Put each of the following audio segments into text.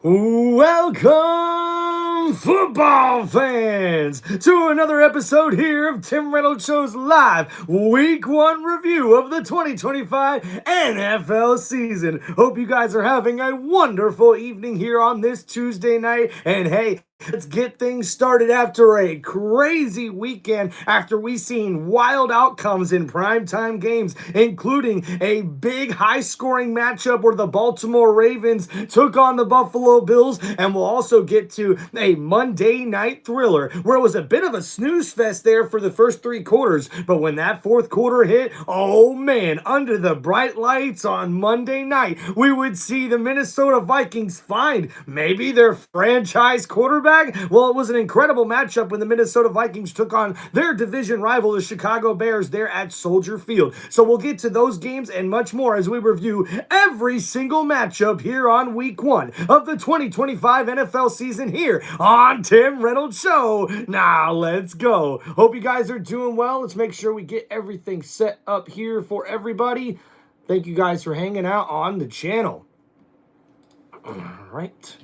Welcome, football fans, to another episode here of Tim Reynolds Show's live Week 1 review of the 2025 NFL season. Hope you guys are having a wonderful evening here on this Tuesday night. And hey, let's get things started after a crazy weekend after we seen wild outcomes in primetime games, including a big high-scoring matchup where the Baltimore Ravens took on the Buffalo Bills, and we'll also get to a Monday night thriller where it was a bit of a snooze fest there for the first three quarters, but when that fourth quarter hit, oh man, under the bright lights on Monday night, we would see the Minnesota Vikings find maybe their franchise quarterback. Well, it was an incredible matchup when the Minnesota Vikings took on their division rival, the Chicago Bears, there at Soldier Field. So we'll get to those games and much more as we review every single matchup here on Week 1 of the 2025 NFL season here on Tim Reynolds Show. Now let's go. Hope you guys are doing well. Let's make sure we get everything set up here for everybody. Thank you guys for hanging out on the channel. All right.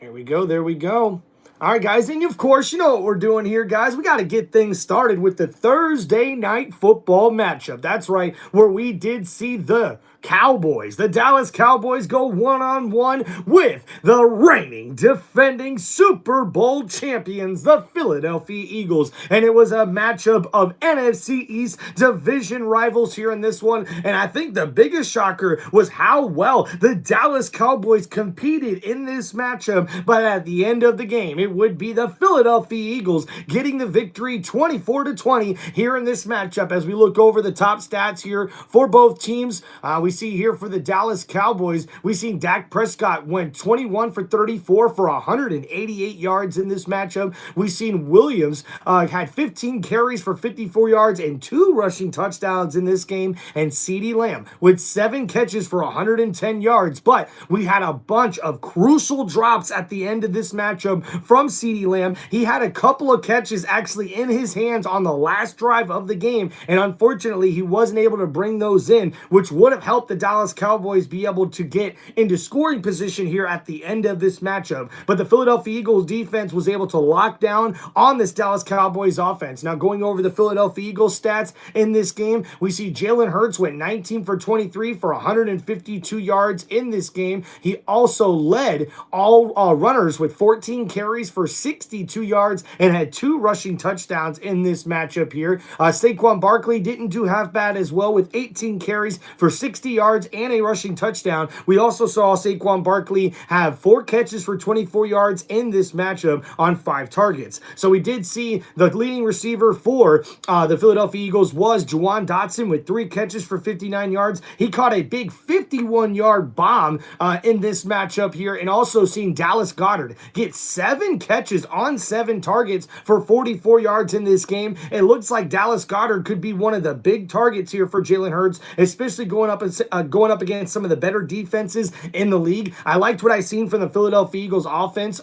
There we go. All right, guys, and of course, you know what we're doing here, guys. We got to get things started with the Thursday night football matchup. That's right, where we did see the Cowboys, the Dallas Cowboys, go one-on-one with the reigning, defending Super Bowl champions, the Philadelphia Eagles. And it was a matchup of NFC East division rivals here in this one. And I think the biggest shocker was how well the Dallas Cowboys competed in this matchup. But at the end of the game, it would be the Philadelphia Eagles getting the victory 24-20 here in this matchup. As we look over the top stats here for both teams, we see here for the Dallas Cowboys, we seen Dak Prescott went 21 for 34 for 188 yards in this matchup. We seen Williams had 15 carries for 54 yards and 2 rushing touchdowns in this game, and CeeDee Lamb with 7 catches for 110 yards. But we had a bunch of crucial drops at the end of this matchup from CeeDee Lamb. He had a couple of catches actually in his hands on the last drive of the game, and unfortunately he wasn't able to bring those in, which would have helped the Dallas Cowboys be able to get into scoring position here at the end of this matchup. But the Philadelphia Eagles defense was able to lock down on this Dallas Cowboys offense. Now, going over the Philadelphia Eagles stats in this game, we see Jalen Hurts went 19 for 23 for 152 yards in this game. He also led all runners with 14 carries for 62 yards and had 2 rushing touchdowns in this matchup here. Saquon Barkley didn't do half bad as well with 18 carries for 60 yards and a rushing touchdown. We also saw Saquon Barkley have 4 catches for 24 yards in this matchup on 5 targets. So we did see the leading receiver for the Philadelphia Eagles was Juwan Dotson with 3 catches for 59 yards. He caught a big 51-yard bomb in this matchup here, and also seeing Dallas Goedert get 7 catches on 7 targets for 44 yards in this game. It looks like Dallas Goedert could be one of the big targets here for Jalen Hurts, especially going up against some of the better defenses in the league. I liked what I seen from the Philadelphia Eagles offense,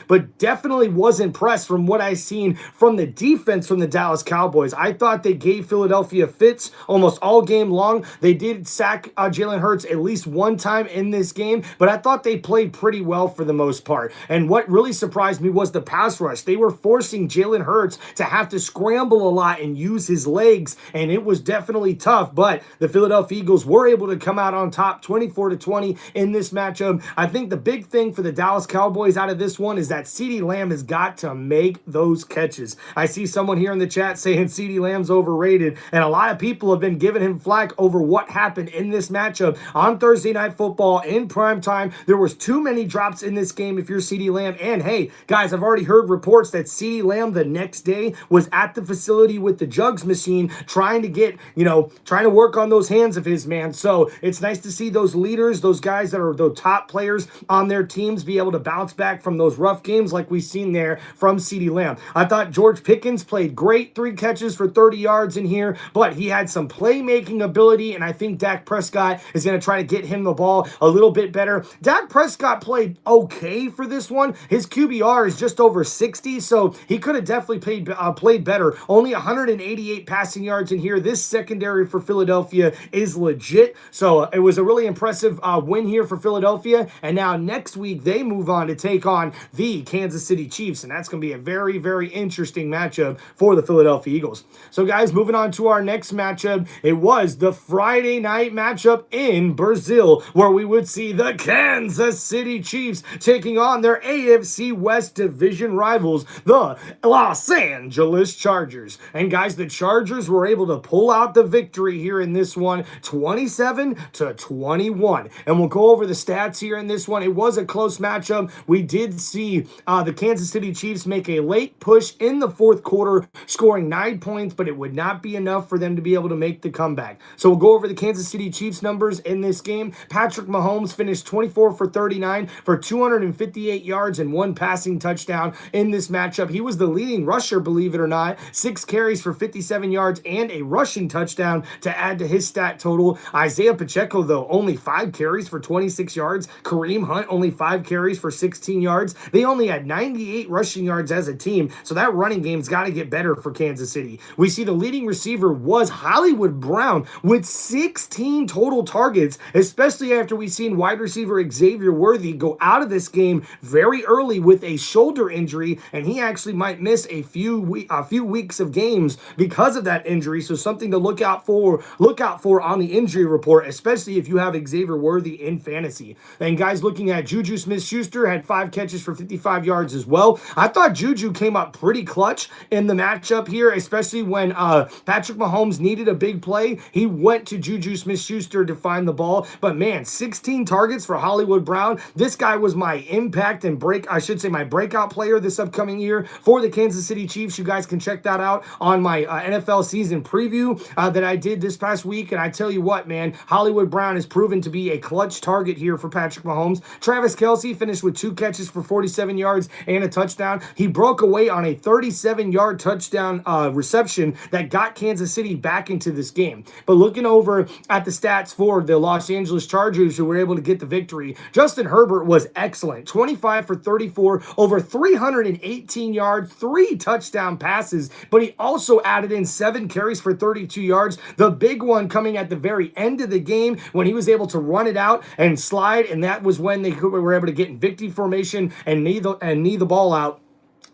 but definitely was impressed from what I seen from the defense from the Dallas Cowboys. I thought they gave Philadelphia fits almost all game long. They did sack Jalen Hurts at least one time in this game, but I thought they played pretty well for the most part. And what really surprised me was the pass rush. They were forcing Jalen Hurts to have to scramble a lot and use his legs, and it was definitely tough, but the Philadelphia Eagles were able to come out on top 24-20 in this matchup. I think the big thing for the Dallas Cowboys out of this one is that CeeDee Lamb has got to make those catches. I see someone here in the chat saying CeeDee Lamb's overrated, and a lot of people have been giving him flack over what happened in this matchup on Thursday Night Football in prime time. There was too many drops in this game if you're CeeDee Lamb, and hey, guys, I've already heard reports that CeeDee Lamb the next day was at the facility with the jugs machine trying to get, trying to work on those hands of his, man. So it's nice to see those leaders, those guys that are the top players on their teams be able to bounce back from those rough games like we've seen there from CeeDee Lamb. I thought George Pickens played great, 3 catches for 30 yards in here, but he had some playmaking ability, and I think Dak Prescott is going to try to get him the ball a little bit better. Dak Prescott played okay for this one. His QBR is just over 60, so he could have definitely played better. Only 188 passing yards in here. This secondary for Philadelphia is legit, so it was a really impressive win here for Philadelphia. And now next week, they move on to take on the Kansas City Chiefs, and that's going to be a very, very interesting matchup for the Philadelphia Eagles. So, guys, moving on to our next matchup, it was the Friday night matchup in Brazil, where we would see the Kansas City Chiefs taking on their AFC West division rivals, the Los Angeles Chargers. And, guys, the Chargers were able to pull out the victory here in this one, 27-21. And we'll go over the stats here in this one. It was a close matchup. We did see the Kansas City Chiefs make a late push in the fourth quarter, scoring 9 points, but it would not be enough for them to be able to make the comeback. So we'll go over the Kansas City Chiefs numbers in this game. Patrick Mahomes finished 24 for 39 for 258 yards and 1 passing touchdown in this matchup. He was the leading rusher, believe it or not. 6 carries for 57 yards and a rushing touchdown to add to his stat total. Isaiah Pacheco, though, only 5 carries for 26 yards. Kareem Hunt, only 5 carries for 16 yards. They only had 98 rushing yards as a team, so that running game's got to get better for Kansas City. We see the leading receiver was Hollywood Brown with 16 total targets, especially after we've seen wide receiver Xavier Worthy go out of this game very early with a shoulder injury, and he actually might miss a few weeks of games because of that injury. So something to look out for on the injury report, especially if you have Xavier Worthy in fantasy. And guys, looking at Juju Smith-Schuster, had 5 catches for 55 yards as well. I thought Juju came up pretty clutch in the matchup here, especially when Patrick Mahomes needed a big play. He went to Juju Smith-Schuster to find the ball. But man, 16 targets for Hollywood Brown. This guy was my my breakout player this upcoming year for the Kansas City Chiefs. You guys can check that out on my NFL season preview that I did this past week. And I tell you what, man, Hollywood Brown has proven to be a clutch target here for Patrick Mahomes. Travis Kelce finished with 2 catches for 47 yards and a touchdown. He broke away on a 37-yard touchdown reception that got Kansas City back into this game. But looking over at the stats for the Los Angeles Chargers, who were able to get the victory, Justin Herbert was excellent. 25 for 34, over 318 yards, 3 touchdown passes, but he also added in 7 carries for 32 yards. The big one coming at the very end of the game when he was able to run it out and slide, and that was when they were able to get in victory formation and knee the ball out.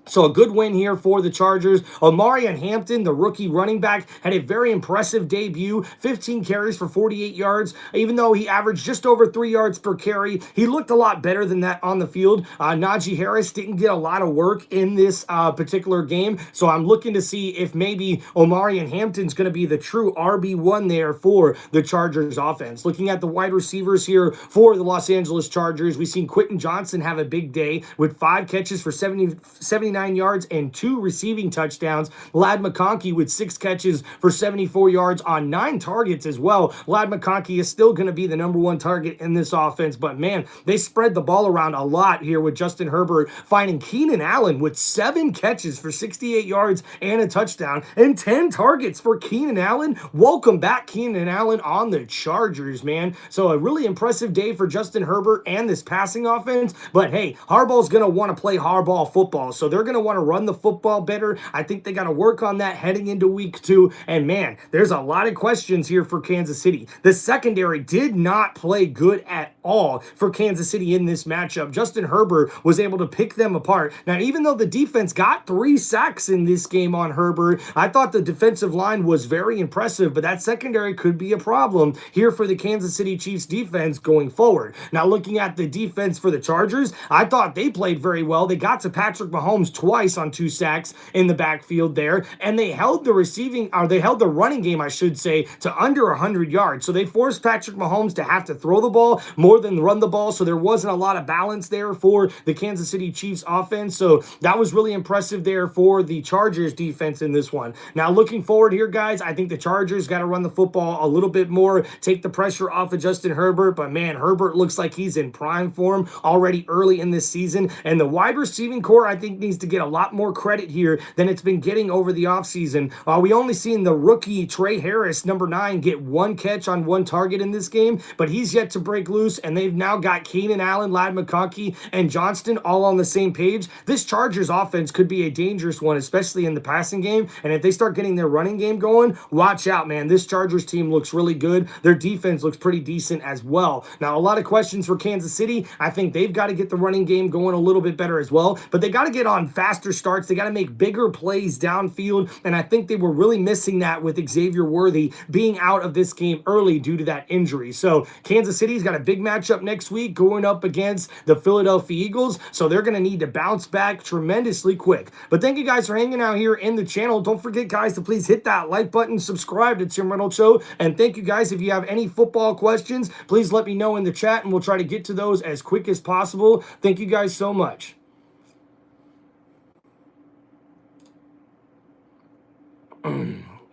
So a good win here for the Chargers. Omarion Hampton, the rookie running back, had a very impressive debut. 15 carries for 48 yards. Even though he averaged just over 3 yards per carry, he looked a lot better than that on the field. Najee Harris didn't get a lot of work in this particular game. So I'm looking to see if maybe Omarion Hampton's going to be the true RB1 there for the Chargers offense. Looking at the wide receivers here for the Los Angeles Chargers, we've seen Quentin Johnson have a big day with 5 catches for 79 yards and 2 receiving touchdowns. Ladd McConkey with 6 catches for 74 yards on 9 targets as well. Ladd McConkey is still going to be the number 1 target in this offense, but man, they spread the ball around a lot here with Justin Herbert finding Keenan Allen with 7 catches for 68 yards and a touchdown and 10 targets for Keenan Allen. Welcome back, Keenan Allen on the Chargers, man. So a really impressive day for Justin Herbert and this passing offense, but hey, Harbaugh's going to want to play hardball football, so they're going to want to run the football better. I think they got to work on that heading into week 2. And man, there's a lot of questions here for Kansas City. The secondary did not play good at all for Kansas City in this matchup. Justin Herbert was able to pick them apart. Now, even though the defense got 3 sacks in this game on Herbert, I thought the defensive line was very impressive, but that secondary could be a problem here for the Kansas City Chiefs defense going forward. Now, looking at the defense for the Chargers, I thought they played very well. They got to Patrick Mahomes twice on 2 sacks in the backfield there, and they held the running game, I should say, to under 100 yards. So they forced Patrick Mahomes to have to throw the ball more than run the ball, so there wasn't a lot of balance there for the Kansas City Chiefs offense. So that was really impressive there for the Chargers defense in this one. Now, looking forward here, guys, I think the Chargers got to run the football a little bit more, take the pressure off of Justin Herbert, but man, Herbert looks like he's in prime form already early in this season, and the wide receiving core, I think, needs to to get a lot more credit here than it's been getting over the offseason. We only seen the rookie Trey Harris, number 9, get 1 catch on 1 target in this game, but he's yet to break loose, and they've now got Keenan Allen, Ladd McConkey, and Johnston all on the same page. This Chargers offense could be a dangerous one, especially in the passing game, and if they start getting their running game going, watch out, man. This Chargers team looks really good. Their defense looks pretty decent as well. Now, a lot of questions for Kansas City. I think they've got to get the running game going a little bit better as well, but they got to get on faster starts. They got to make bigger plays downfield, and I think they were really missing that with Xavier Worthy being out of this game early due to that injury. So Kansas City's got a big matchup next week going up against the Philadelphia Eagles, so they're going to need to bounce back tremendously quick. But thank you guys for hanging out here in the channel. Don't forget, guys, to please hit that like button, subscribe to Tim Reynolds Show, and thank you guys. If you have any football questions, please let me know in the chat, and we'll try to get to those as quick as possible. Thank you guys so much.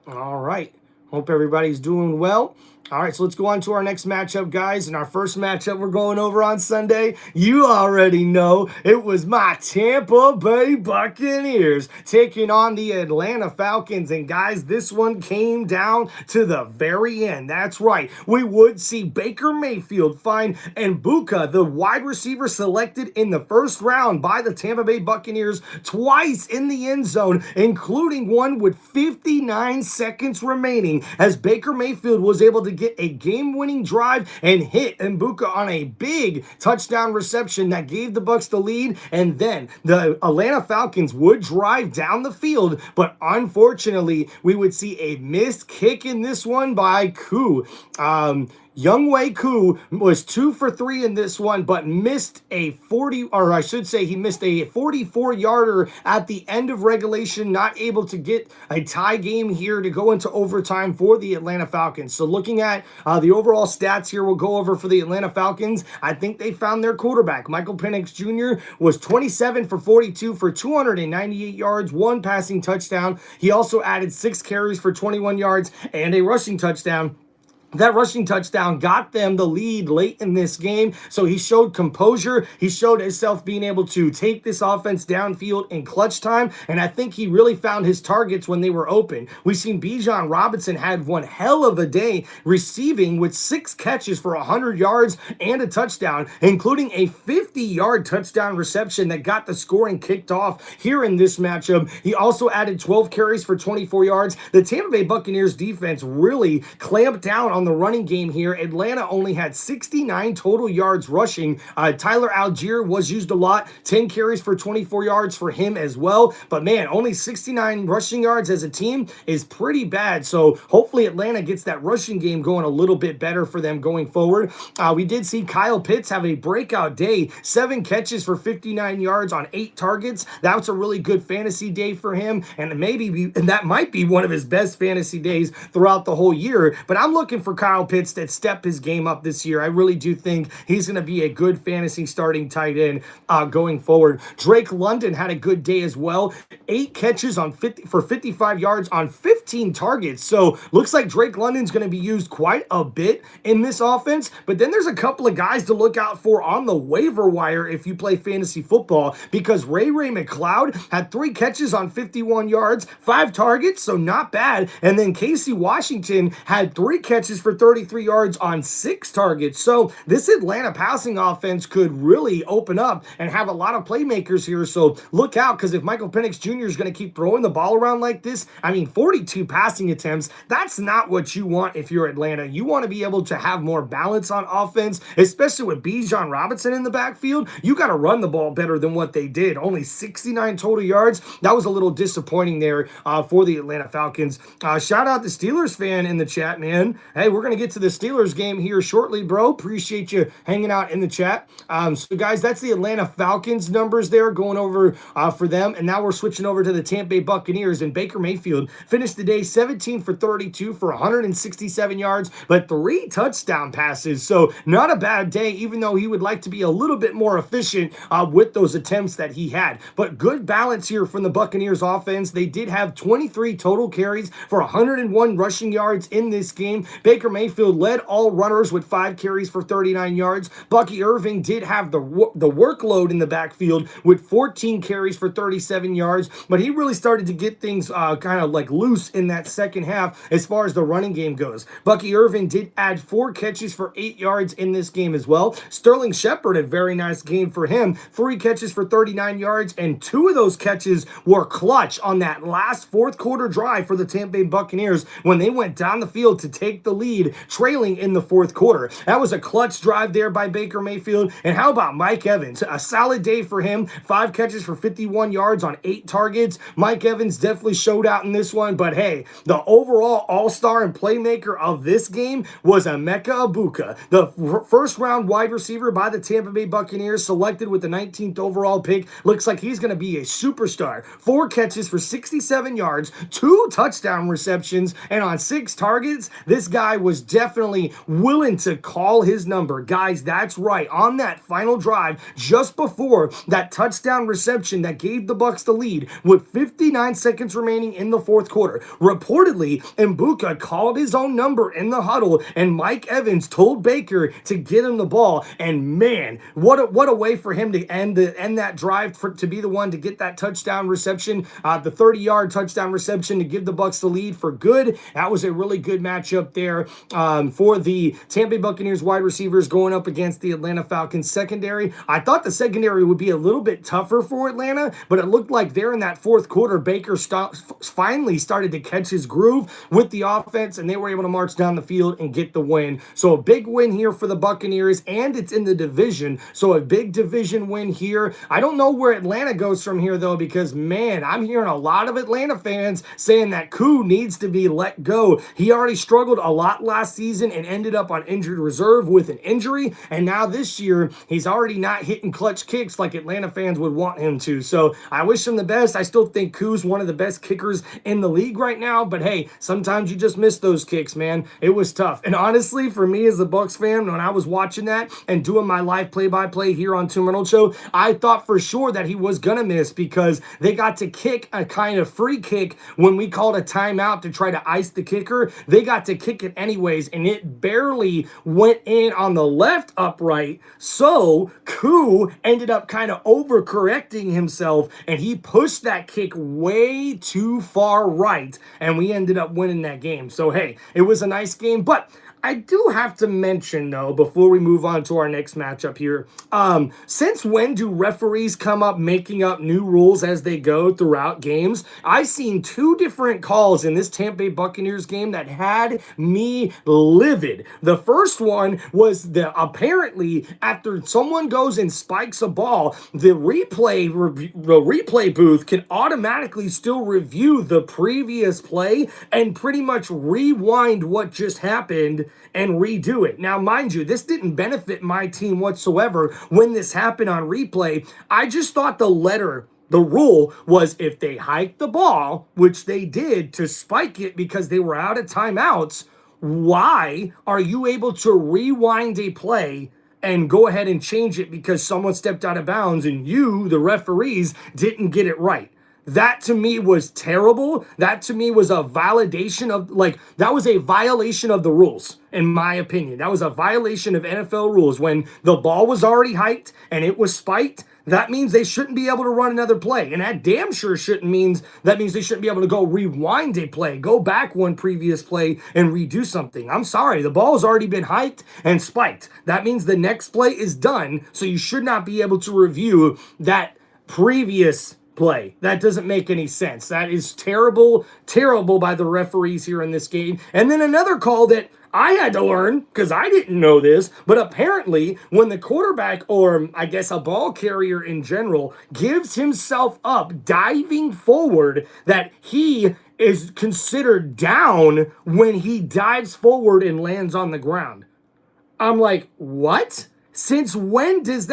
All right. Hope everybody's doing well. All right, so let's go on to our next matchup, guys. And our first matchup we're going over on Sunday, you already know it was my Tampa Bay Buccaneers taking on the Atlanta Falcons. And, guys, this one came down to the very end. That's right. We would see Baker Mayfield find Mbuka, the wide receiver selected in the first round by the Tampa Bay Buccaneers, twice in the end zone, including one with 59 seconds remaining, as Baker Mayfield was able to get a game-winning drive and hit Mbuka on a big touchdown reception that gave the Bucs the lead. And then the Atlanta Falcons would drive down the field, but unfortunately, we would see a missed kick in this one by Koo. Younghoe Koo was 2 for 3 in this one, but missed a 44-yarder at the end of regulation, not able to get a tie game here to go into overtime for the Atlanta Falcons. So looking at the overall stats here, we'll go over for the Atlanta Falcons. I think they found their quarterback. Michael Penix Jr. was 27 for 42 for 298 yards, 1 passing touchdown. He also added 6 carries for 21 yards and a rushing touchdown. That rushing touchdown got them the lead late in this game, so he showed composure. He showed himself being able to take this offense downfield in clutch time, and I think he really found his targets when they were open. We've seen Bijan Robinson had one hell of a day receiving with 6 catches for 100 yards and a touchdown, including a 50-yard touchdown reception that got the scoring kicked off here in this matchup. He also added 12 carries for 24 yards. The Tampa Bay Buccaneers defense really clamped down on the running game here. Atlanta only had 69 total yards rushing. Tyler Algier was used a lot, 10 carries for 24 yards for him as well. But man, only 69 rushing yards as a team is pretty bad. So hopefully Atlanta gets that rushing game going a little bit better for them going forward. We did see Kyle Pitts have a breakout day, 7 catches for 59 yards on 8 targets. That was a really good fantasy day for him, and that might be one of his best fantasy days throughout the whole year. But I'm looking for Kyle Pitts to step his game up this year. I really do think he's going to be a good fantasy starting tight end going forward. Drake London had a good day as well. 8 catches for 55 yards on 15 targets. So looks like Drake London's going to be used quite a bit in this offense. But then there's a couple of guys to look out for on the waiver wire if you play fantasy football, because Ray McLeod had 3 catches on 51 yards, 5 targets, so not bad. And then Casey Washington had 3 catches for 33 yards on 6 targets. So this Atlanta passing offense could really open up and have a lot of playmakers here. So look out, because if Michael Penix Jr. is going to keep throwing the ball around like this, 42 passing attempts, that's not what you want if you're Atlanta. You want to be able to have more balance on offense, especially with Bijan Robinson in the backfield. You got to run the ball better than what they did. Only 69 total yards. That was a little disappointing there for the Atlanta Falcons. Shout out the Steelers fan in the chat, man. Hey, we're going to get to the Steelers game here shortly, bro. Appreciate you hanging out in the chat. So, guys, that's the Atlanta Falcons numbers there going over for them. And now we're switching over to the Tampa Bay Buccaneers. And Baker Mayfield finished the the day, 17 for 32 for 167 yards, but 3 touchdown passes. So not a bad day, even though he would like to be a little bit more efficient with those attempts that he had. But good balance here from the Buccaneers offense. They did have 23 total carries for 101 rushing yards in this game. Baker Mayfield led all runners with 5 carries for 39 yards. Bucky Irving did have the workload in the backfield with 14 carries for 37 yards, but he really started to get things kind of like loose in that second half as far as the running game goes. Bucky Irving did add 4 catches for 8 yards in this game as well. Sterling Shepard, a very nice game for him. 3 catches for 39 yards, and 2 of those catches were clutch on that last fourth quarter drive for the Tampa Bay Buccaneers when they went down the field to take the lead, trailing in the fourth quarter. That was a clutch drive there by Baker Mayfield. And how about Mike Evans? A solid day for him. 5 catches for 51 yards on 8 targets. Mike Evans definitely showed out in this one, but hey, the overall all-star and playmaker of this game was Emeka Egbuka, the first-round wide receiver by the Tampa Bay Buccaneers, selected with the 19th overall pick. Looks like he's going to be a superstar. 4 catches for 67 yards, 2 touchdown receptions, and on 6 targets, this guy was definitely willing to call his number. Guys, that's right. On that final drive, just before that touchdown reception that gave the Bucs the lead, with 59 seconds remaining in the fourth quarter, reportedly, Egbuka called his own number in the huddle, and Mike Evans told Baker to get him the ball. And man, what a way for him to end that drive, to be the one to get that touchdown reception, the 30-yard touchdown reception to give the Bucs the lead for good. That was a really good matchup there for the Tampa Bay Buccaneers wide receivers going up against the Atlanta Falcons secondary. I thought the secondary would be a little bit tougher for Atlanta, but it looked like there in that fourth quarter, Baker finally started to catch his groove with the offense, and they were able to march down the field and get the win. So a big win here for the Buccaneers, and it's in the division, so a big division win here. I don't know where Atlanta goes from here, though, because, man, I'm hearing a lot of Atlanta fans saying that Koo needs to be let go. He already struggled a lot last season and ended up on injured reserve with an injury, and now this year, he's already not hitting clutch kicks like Atlanta fans would want him to. So I wish him the best. I still think Koo's one of the best kickers in the league right now, but hey, sometimes you just miss those kicks, man. It was tough. And honestly, for me as a Bucs fan, when I was watching that and doing my live play-by-play here on Tim Reynolds Show, I thought for sure that he was going to miss because they got to kick a kind of free kick when we called a timeout to try to ice the kicker. They got to kick it anyways, and it barely went in on the left upright. So Koo ended up kind of overcorrecting himself, and he pushed that kick way too far right, and we ended up winning that game. So hey, it was a nice game, but I do have to mention, though, before we move on to our next matchup here, since when do referees come up making up new rules as they go throughout games? I've seen 2 different calls in this Tampa Bay Buccaneers game that had me livid. The first one was apparently after someone goes and spikes a ball, the replay booth can automatically still review the previous play and pretty much rewind what just happened and redo it. Now, mind you, this didn't benefit my team whatsoever when this happened on replay. I just thought the rule was if they hiked the ball, which they did to spike it because they were out of timeouts, why are you able to rewind a play and go ahead and change it because someone stepped out of bounds and you, the referees, didn't get it right? That to me was terrible. That to me was a validation of, that was a violation of the rules, in my opinion. That was a violation of NFL rules. When the ball was already hiked and it was spiked, that means they shouldn't be able to run another play. And that damn sure means they shouldn't be able to go rewind a play, go back one previous play and redo something. I'm sorry, the ball's already been hiked and spiked. That means the next play is done, so you should not be able to review that previous play. That doesn't make any sense. That is terrible, terrible by the referees here in this game. And then another call that I had to learn, because I didn't know this, but apparently when the quarterback, or I guess a ball carrier in general, gives himself up diving forward, that he is considered down when he dives forward and lands on the ground. I'm like, what? Since when does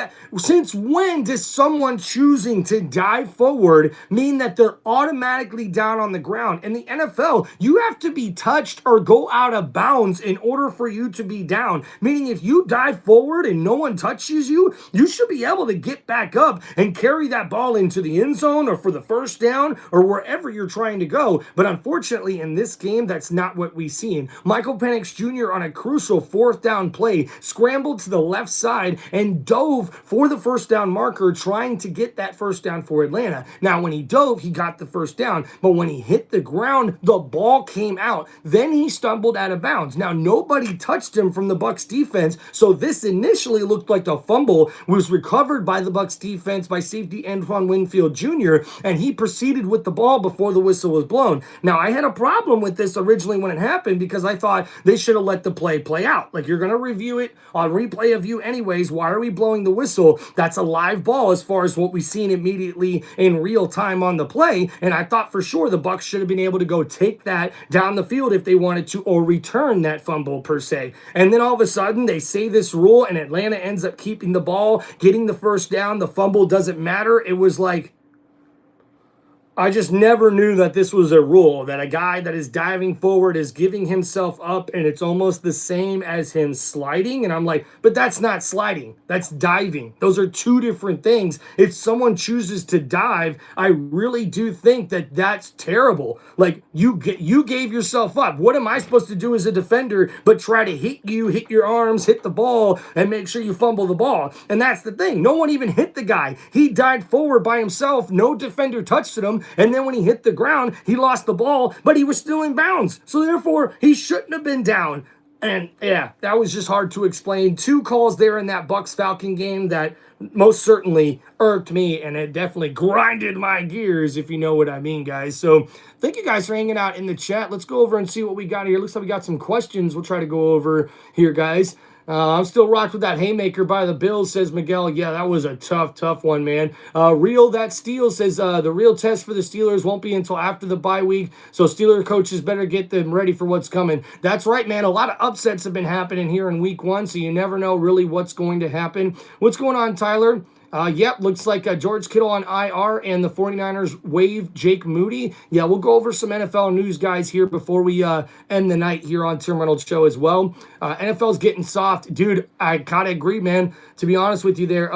someone choosing to dive forward mean that they're automatically down on the ground? In the NFL, you have to be touched or go out of bounds in order for you to be down. Meaning if you dive forward and no one touches you, you should be able to get back up and carry that ball into the end zone or for the first down or wherever you're trying to go. But unfortunately, in this game, that's not what we've seen. Michael Penix Jr. on a crucial fourth down play scrambled to the left side and dove for the first down marker, trying to get that first down for Atlanta. Now, when he dove, he got the first down, but when he hit the ground, the ball came out. Then he stumbled out of bounds. Now, nobody touched him from the Bucs defense, so this initially looked like a fumble was recovered by the Bucs defense by safety Antoine Winfield Jr., and he proceeded with the ball before the whistle was blown. Now, I had a problem with this originally when it happened because I thought they should have let the play out. Like, you're going to review it on replay of you anyways. Why are we blowing the whistle? That's a live ball as far as what we've seen immediately in real time on the play. And I thought for sure the Bucs should have been able to go take that down the field if they wanted to, or return that fumble per se. And then all of a sudden they say this rule and Atlanta ends up keeping the ball, getting the first down. The fumble doesn't matter. It was like, I just never knew that this was a rule, that a guy that is diving forward is giving himself up, and it's almost the same as him sliding. And I'm like, but that's not sliding. That's diving. Those are two different things. If someone chooses to dive, I really do think that that's terrible. Like, you gave yourself up. What am I supposed to do as a defender but try to hit you, hit your arms, hit the ball, and make sure you fumble the ball? And that's the thing. No one even hit the guy. He dived forward by himself. No defender touched him. And then when he hit the ground, he lost the ball, but he was still in bounds. So therefore, he shouldn't have been down. And yeah, that was just hard to explain. Two calls there in that Bucs-Falcon game that most certainly irked me, and it definitely grinded my gears, if you know what I mean, guys. So thank you guys for hanging out in the chat. Let's go over and see what we got here. Looks like we got some questions we'll try to go over here, guys. I'm still rocked with that haymaker by the Bills, says Miguel. Yeah, that was a tough one, man. Real That Steel says the real test for the Steelers won't be until after the bye week, so Steeler coaches better get them ready for what's coming. That's right, man. A lot of upsets have been happening here in week one, so you never know really what's going to happen. What's going on, Tyler? Yep, looks like George Kittle on IR and the 49ers waive Jake Moody. Yeah, we'll go over some NFL news, guys, here before we end the night here on Tim Reynolds Show as well. NFL's getting soft. Dude, I kind of agree, man. To be honest with you there,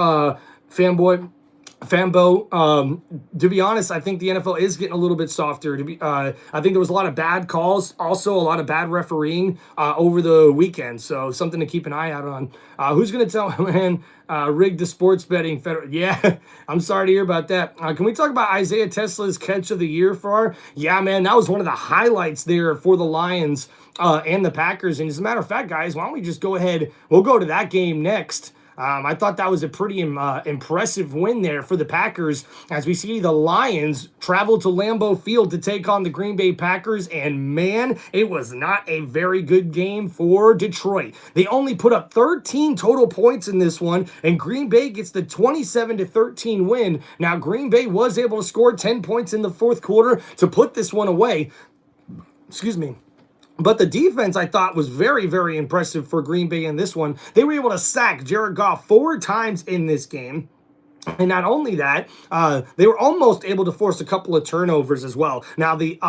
Fanbo, to be honest, I think the NFL is getting a little bit softer. I think there was a lot of bad calls, also a lot of bad refereeing over the weekend. So something to keep an eye out on. Who's going to tell, man, rigged the sports betting federal? Yeah, I'm sorry to hear about that. Can we talk about Isaiah Tesla's catch of the year for our? Yeah, man, that was one of the highlights there for the Lions and the Packers. And as a matter of fact, guys, why don't we just go ahead? We'll go to that game next. I thought that was a pretty impressive win there for the Packers as we see the Lions travel to Lambeau Field to take on the Green Bay Packers, and man, it was not a very good game for Detroit. They only put up 13 total points in this one, and Green Bay gets the 27-13 win. Now, Green Bay was able to score 10 points in the fourth quarter to put this one away. Excuse me. But the defense, I thought, was very, very impressive for Green Bay in this one. They were able to sack Jared Goff 4 times in this game. And not only that, they were almost able to force a couple of turnovers as well. Now, the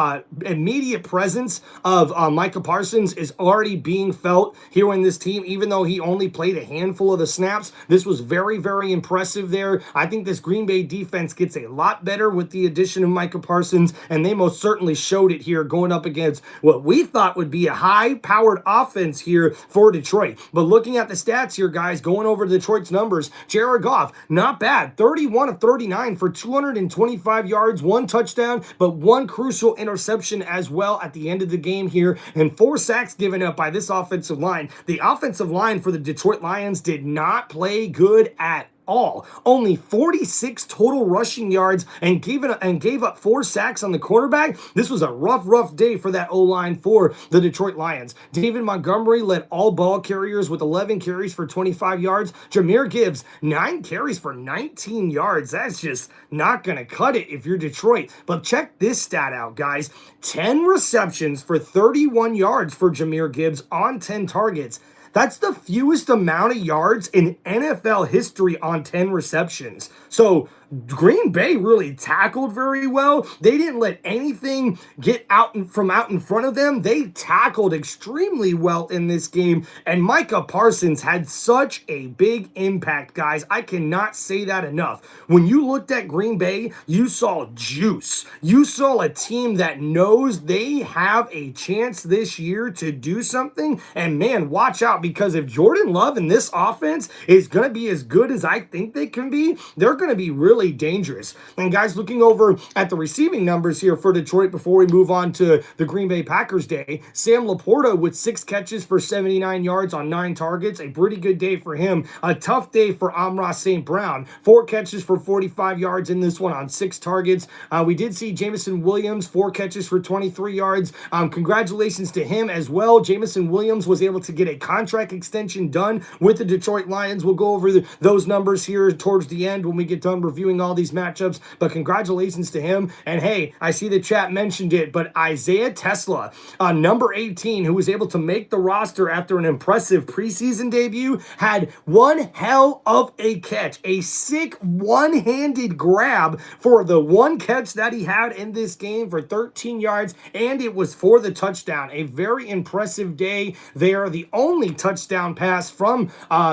immediate presence of Micah Parsons is already being felt here in this team, even though he only played a handful of the snaps. This was very, very impressive there. I think this Green Bay defense gets a lot better with the addition of Micah Parsons, and they most certainly showed it here going up against what we thought would be a high-powered offense here for Detroit. But looking at the stats here, guys, going over Detroit's numbers, Jared Goff, not bad. 31 of 39 for 225 yards, 1 touchdown, but 1 crucial interception as well at the end of the game here, and 4 sacks given up by this offensive line. The offensive line for the Detroit Lions did not play good at all. Only 46 total rushing yards and gave up 4 sacks on the quarterback. This was a rough day for that O-line for the Detroit Lions. David Montgomery led all ball carriers with 11 carries for 25 yards. Jahmyr Gibbs, 9 carries for 19 yards. That's just not going to cut it if you're Detroit. But check this stat out, guys. 10 receptions for 31 yards for Jahmyr Gibbs on 10 targets. That's the fewest amount of yards in NFL history on 10 receptions. So Green Bay really tackled very well. They didn't let anything get out in front of them. They tackled extremely well in this game. And Micah Parsons had such a big impact, guys. I cannot say that enough. When you looked at Green Bay, you saw juice. You saw a team that knows they have a chance this year to do something. And man, watch out, because if Jordan Love and this offense is going to be as good as I think they can be, they're going to be really dangerous. And guys, looking over at the receiving numbers here for Detroit before we move on to the Green Bay Packers day, Sam Laporta with 6 catches for 79 yards on 9 targets, a pretty good day for him. A tough day for Amon-Ra St. Brown, 4 catches for 45 yards in this one on 6 targets. We did see Jameson Williams, 4 catches for 23 yards. Congratulations to him as well. Jameson Williams was able to get a contract extension done with the Detroit Lions. We'll go over those numbers here towards the end when we get done reviewing all these matchups, but congratulations to him. And hey, I see the chat mentioned it, but Isaiah Tesla, number 18, who was able to make the roster after an impressive preseason debut, had one hell of a catch, a sick one-handed grab for the one catch that he had in this game for 13 yards, and it was for the touchdown. A very impressive day there. The only touchdown pass from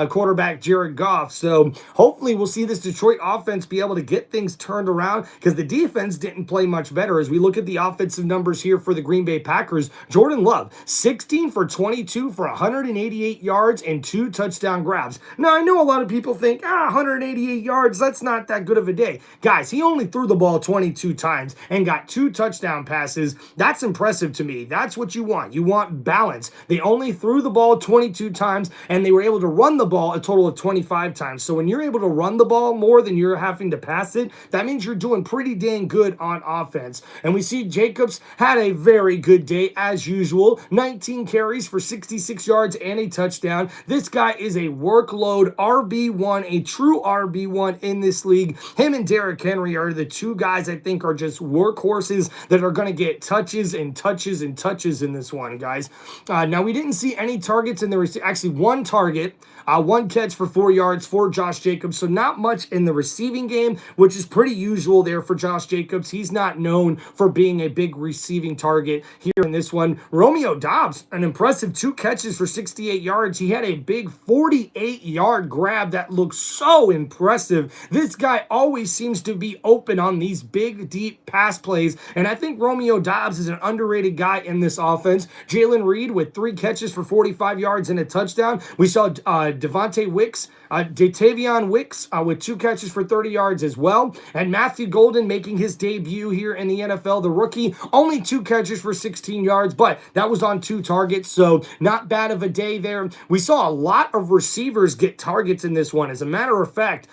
quarterback Jared Goff. So hopefully we'll see this Detroit offense be able to get things turned around, because the defense didn't play much better. As we look at the offensive numbers here for the Green Bay Packers, Jordan Love, 16 for 22 for 188 yards and 2 touchdown grabs. Now, I know a lot of people think, 188 yards, that's not that good of a day. Guys, he only threw the ball 22 times and got 2 touchdown passes. That's impressive to me. That's what you want. You want balance. They only threw the ball 22 times, and they were able to run the ball a total of 25 times. So when you're able to run the ball more than you're having to pass it, that means you're doing pretty dang good on offense. And we see Jacobs had a very good day as usual. 19 carries for 66 yards and a touchdown. This guy is a workload RB1, a true RB1 in this league. Him and Derrick Henry are the 2 guys I think are just workhorses that are going to get touches and touches and touches in this one, guys. Now, we didn't see any targets in the actually 1 target. 1 catch for 4 yards for Josh Jacobs. So not much in the receiving game, which is pretty usual there for Josh Jacobs. He's not known for being a big receiving target here in this one. Romeo Doubs, an impressive 2 catches for 68 yards. He had a big 48-yard grab that looks so impressive. This guy always seems to be open on these big, deep pass plays, and I think Romeo Doubs is an underrated guy in this offense. Jalen Reed with 3 catches for 45 yards and a touchdown. We saw Devontae Wicks, Datavion Wicks with 2 catches for 30 yards as well. And Matthew Golden making his debut here in the NFL, the rookie, only 2 catches for 16 yards, but that was on 2 targets, so not bad of a day there. We saw a lot of receivers get targets in this one. As a matter of fact,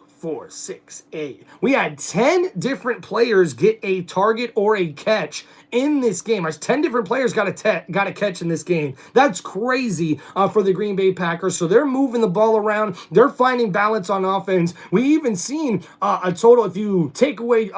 4, 6, 8. We had 10 different players get a target or a catch in this game. 10 different players got a catch in this game. That's crazy for the Green Bay Packers. So they're moving the ball around. They're finding balance on offense. We even seen a total, if you take away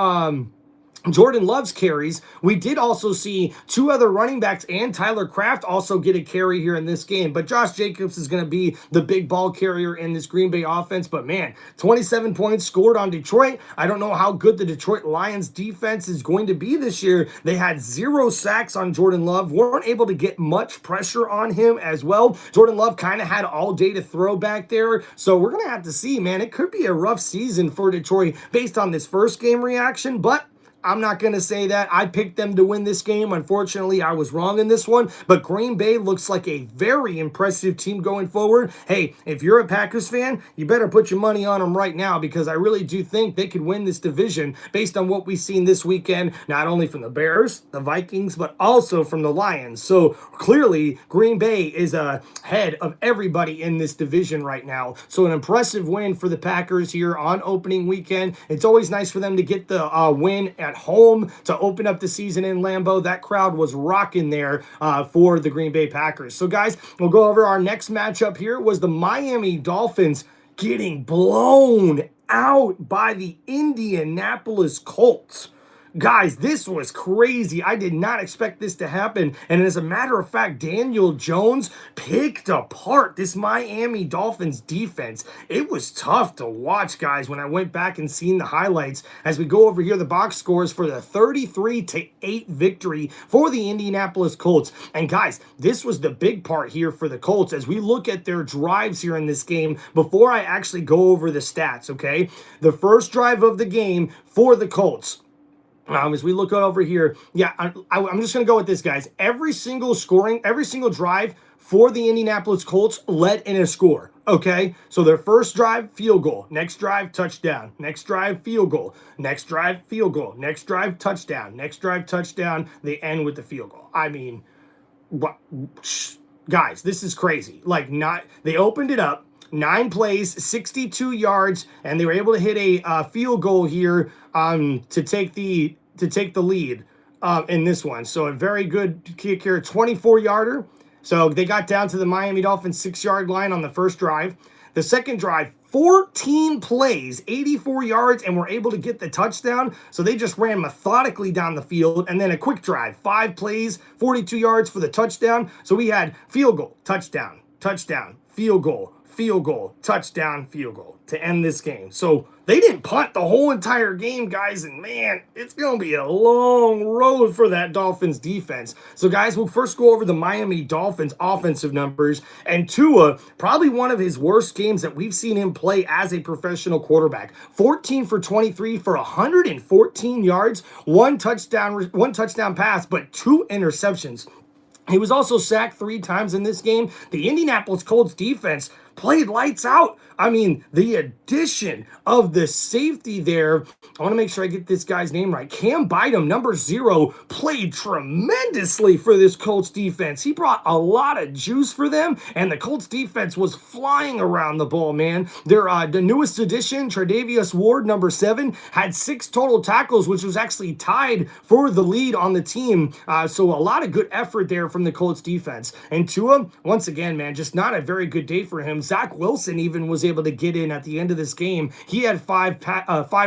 Jordan Love's carries, we did also see 2 other running backs and Tyler Kraft also get a carry here in this game. But Josh Jacobs is going to be the big ball carrier in this Green Bay offense. But man, 27 points scored on Detroit. I don't know how good the Detroit Lions defense is going to be this year. They had 0 sacks on Jordan Love, weren't able to get much pressure on him as well. Jordan Love kind of had all day to throw back there. So we're going to have to see, man. It could be a rough season for Detroit based on this first game reaction, but I'm not going to say that. I picked them to win this game. Unfortunately, I was wrong in this one, but Green Bay looks like a very impressive team going forward. Hey, if you're a Packers fan, you better put your money on them right now, because I really do think they could win this division based on what we've seen this weekend, not only from the Bears, the Vikings, but also from the Lions. So clearly, Green Bay is ahead of everybody in this division right now. So an impressive win for the Packers here on opening weekend. It's always nice for them to get the win at home to open up the season in Lambeau. That crowd was rocking there for the Green Bay Packers. So guys, we'll go over our next matchup here. Was the Miami Dolphins getting blown out by the Indianapolis Colts. Guys, this was crazy. I did not expect this to happen. And as a matter of fact, Daniel Jones picked apart this Miami Dolphins defense. It was tough to watch, guys, when I went back and seen the highlights as we go over here the box scores for the 33-8 victory for the Indianapolis Colts. And guys, this was the big part here for the Colts as we look at their drives here in this game before I actually go over the stats, okay? The first drive of the game for the Colts. As we look over here, yeah, I'm just going to go with this, guys. Every single drive for the Indianapolis Colts led in a score, okay? So their first drive, field goal. Next drive, touchdown. Next drive, field goal. Next drive, field goal. Next drive, touchdown. Next drive, touchdown. They end with the field goal. I mean, what? Guys, this is crazy. They opened it up. 9 plays, 62 yards, and they were able to hit a field goal here to take the lead in this one. So a very good kick here, 24-yarder. So they got down to the Miami Dolphins 6-yard line on the first drive. The second drive, 14 plays, 84 yards, and were able to get the touchdown. So they just ran methodically down the field. And then a quick drive, 5 plays, 42 yards for the touchdown. So we had field goal, touchdown, touchdown, field goal, touchdown, field goal to end this game. So they didn't punt the whole entire game, guys, and man, it's going to be a long road for that Dolphins defense. So guys, we'll first go over the Miami Dolphins offensive numbers, and Tua, probably one of his worst games that we've seen him play as a professional quarterback. 14 for 23 for 114 yards, one touchdown pass, but 2 interceptions. He was also sacked 3 times in this game. The Indianapolis Colts defense played lights out. I mean, the addition of the safety there, I want to make sure I get this guy's name right. Cam Bynum, number 0, played tremendously for this Colts defense. He brought a lot of juice for them, and the Colts defense was flying around the ball, man. The newest addition, Tre'Davious Ward, number 7, had 6 total tackles, which was actually tied for the lead on the team. So a lot of good effort there from the Colts defense. And Tua, once again, man, just not a very good day for him. Zach Wilson even was able to get in at the end of this game. He had 5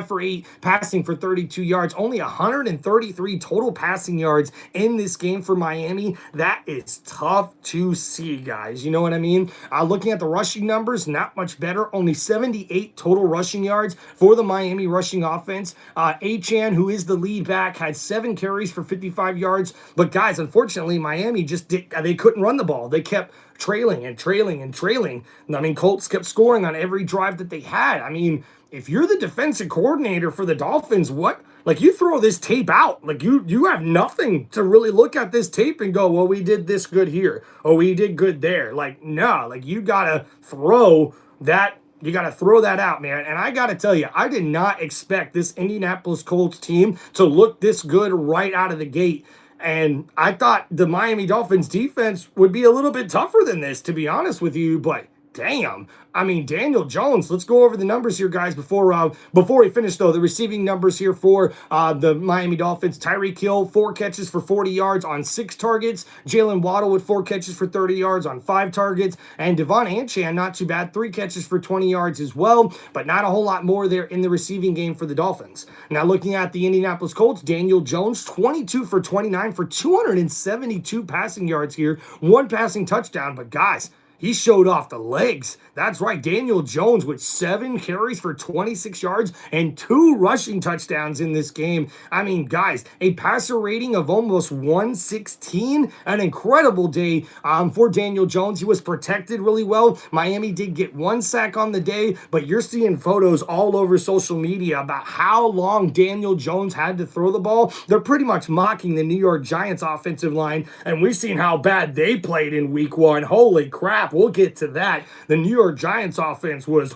for 8 passing for 32 yards, only 133 total passing yards in this game for Miami. That is tough to see, guys. You know what I mean? Looking at the rushing numbers, not much better. Only 78 total rushing yards for the Miami rushing offense. Achane, who is the lead back, had 7 carries for 55 yards. But guys, unfortunately, Miami they couldn't run the ball. They kept trailing. I mean, Colts kept scoring on every drive that they had. I mean, if you're the defensive coordinator for the Dolphins, you throw this tape out. You have nothing to really look at this tape and go, well, we did this good here. Oh, we did good there. No, you got to throw that. You got to throw that out, man. And I got to tell you, I did not expect this Indianapolis Colts team to look this good right out of the gate. And I thought the Miami Dolphins defense would be a little bit tougher than this, to be honest with you. But damn, I mean, Daniel Jones, let's go over the numbers here, guys, before we finish, though. The receiving numbers here for the Miami Dolphins. Tyreek Hill, 4 catches for 40 yards on 6 targets. Jalen Waddle with 4 catches for 30 yards on 5 targets. And Devon Achane, not too bad, 3 catches for 20 yards as well, but not a whole lot more there in the receiving game for the Dolphins. Now, looking at the Indianapolis Colts, Daniel Jones, 22 for 29 for 272 passing yards here, 1 passing touchdown. But guys, he showed off the legs. That's right, Daniel Jones with 7 carries for 26 yards and 2 rushing touchdowns in this game. I mean, guys, a passer rating of almost 116. An incredible day for Daniel Jones. He was protected really well. Miami did get 1 sack on the day, but you're seeing photos all over social media about how long Daniel Jones had to throw the ball. They're pretty much mocking the New York Giants offensive line, and we've seen how bad they played in week 1. Holy crap, we'll get to that. The New York Giants offense was,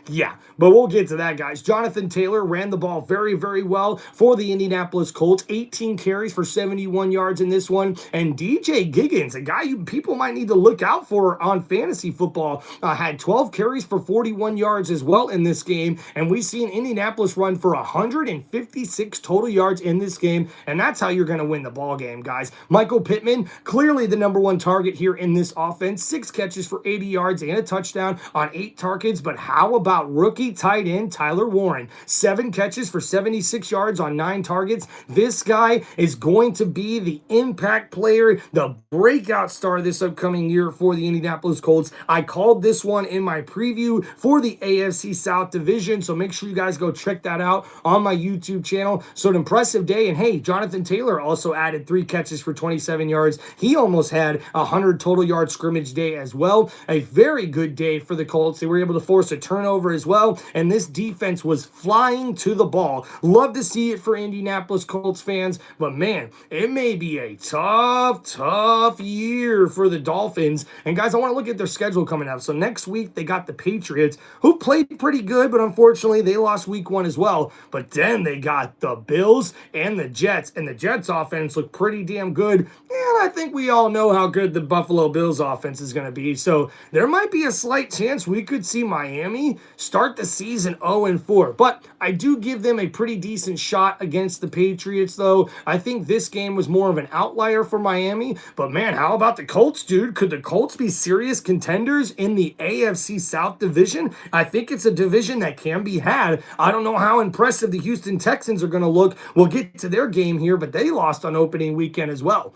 yeah, but we'll get to that, guys. Jonathan Taylor ran the ball very, very well for the Indianapolis Colts. 18 carries for 71 yards in this one. And DJ Giggins, a guy people might need to look out for on fantasy football, had 12 carries for 41 yards as well in this game. And we've seen Indianapolis run for 156 total yards in this game. And that's how you're going to win the ball game, guys. Michael Pittman, clearly the number 1 target here in this offense. 6 catches for 80 yards and a touchdown on 8 targets. But how how about rookie tight end Tyler Warren? 7 catches for 76 yards on 9 targets. This guy is going to be the impact player, the breakout star this upcoming year for the Indianapolis Colts. I called this one in my preview for the AFC South division, so make sure you guys go check that out on my YouTube channel. So an impressive day, and hey, Jonathan Taylor also added 3 catches for 27 yards. He almost had a 100 total yard scrimmage day as well. A very good day for the Colts. They were able to force a turnover as well, and this defense was flying to the ball. Love to see it for Indianapolis Colts fans, but man, it may be a tough year for the Dolphins. And guys, I want to look at their schedule coming up. So next week, they got the Patriots, who played pretty good, but unfortunately, they lost week 1 as well. But then they got the Bills and the Jets, and the Jets offense looked pretty damn good. And I think we all know how good the Buffalo Bills offense is going to be. So there might be a slight chance we could see Miami start the season 0-4. But I do give them a pretty decent shot against the Patriots, though. I think this game was more of an outlier for Miami. But man, how about the Colts, dude? Could the Colts be serious contenders in the AFC South division? I think it's a division that can be had. I don't know how impressive the Houston Texans are going to look. We'll get to their game here, but they lost on opening weekend as well.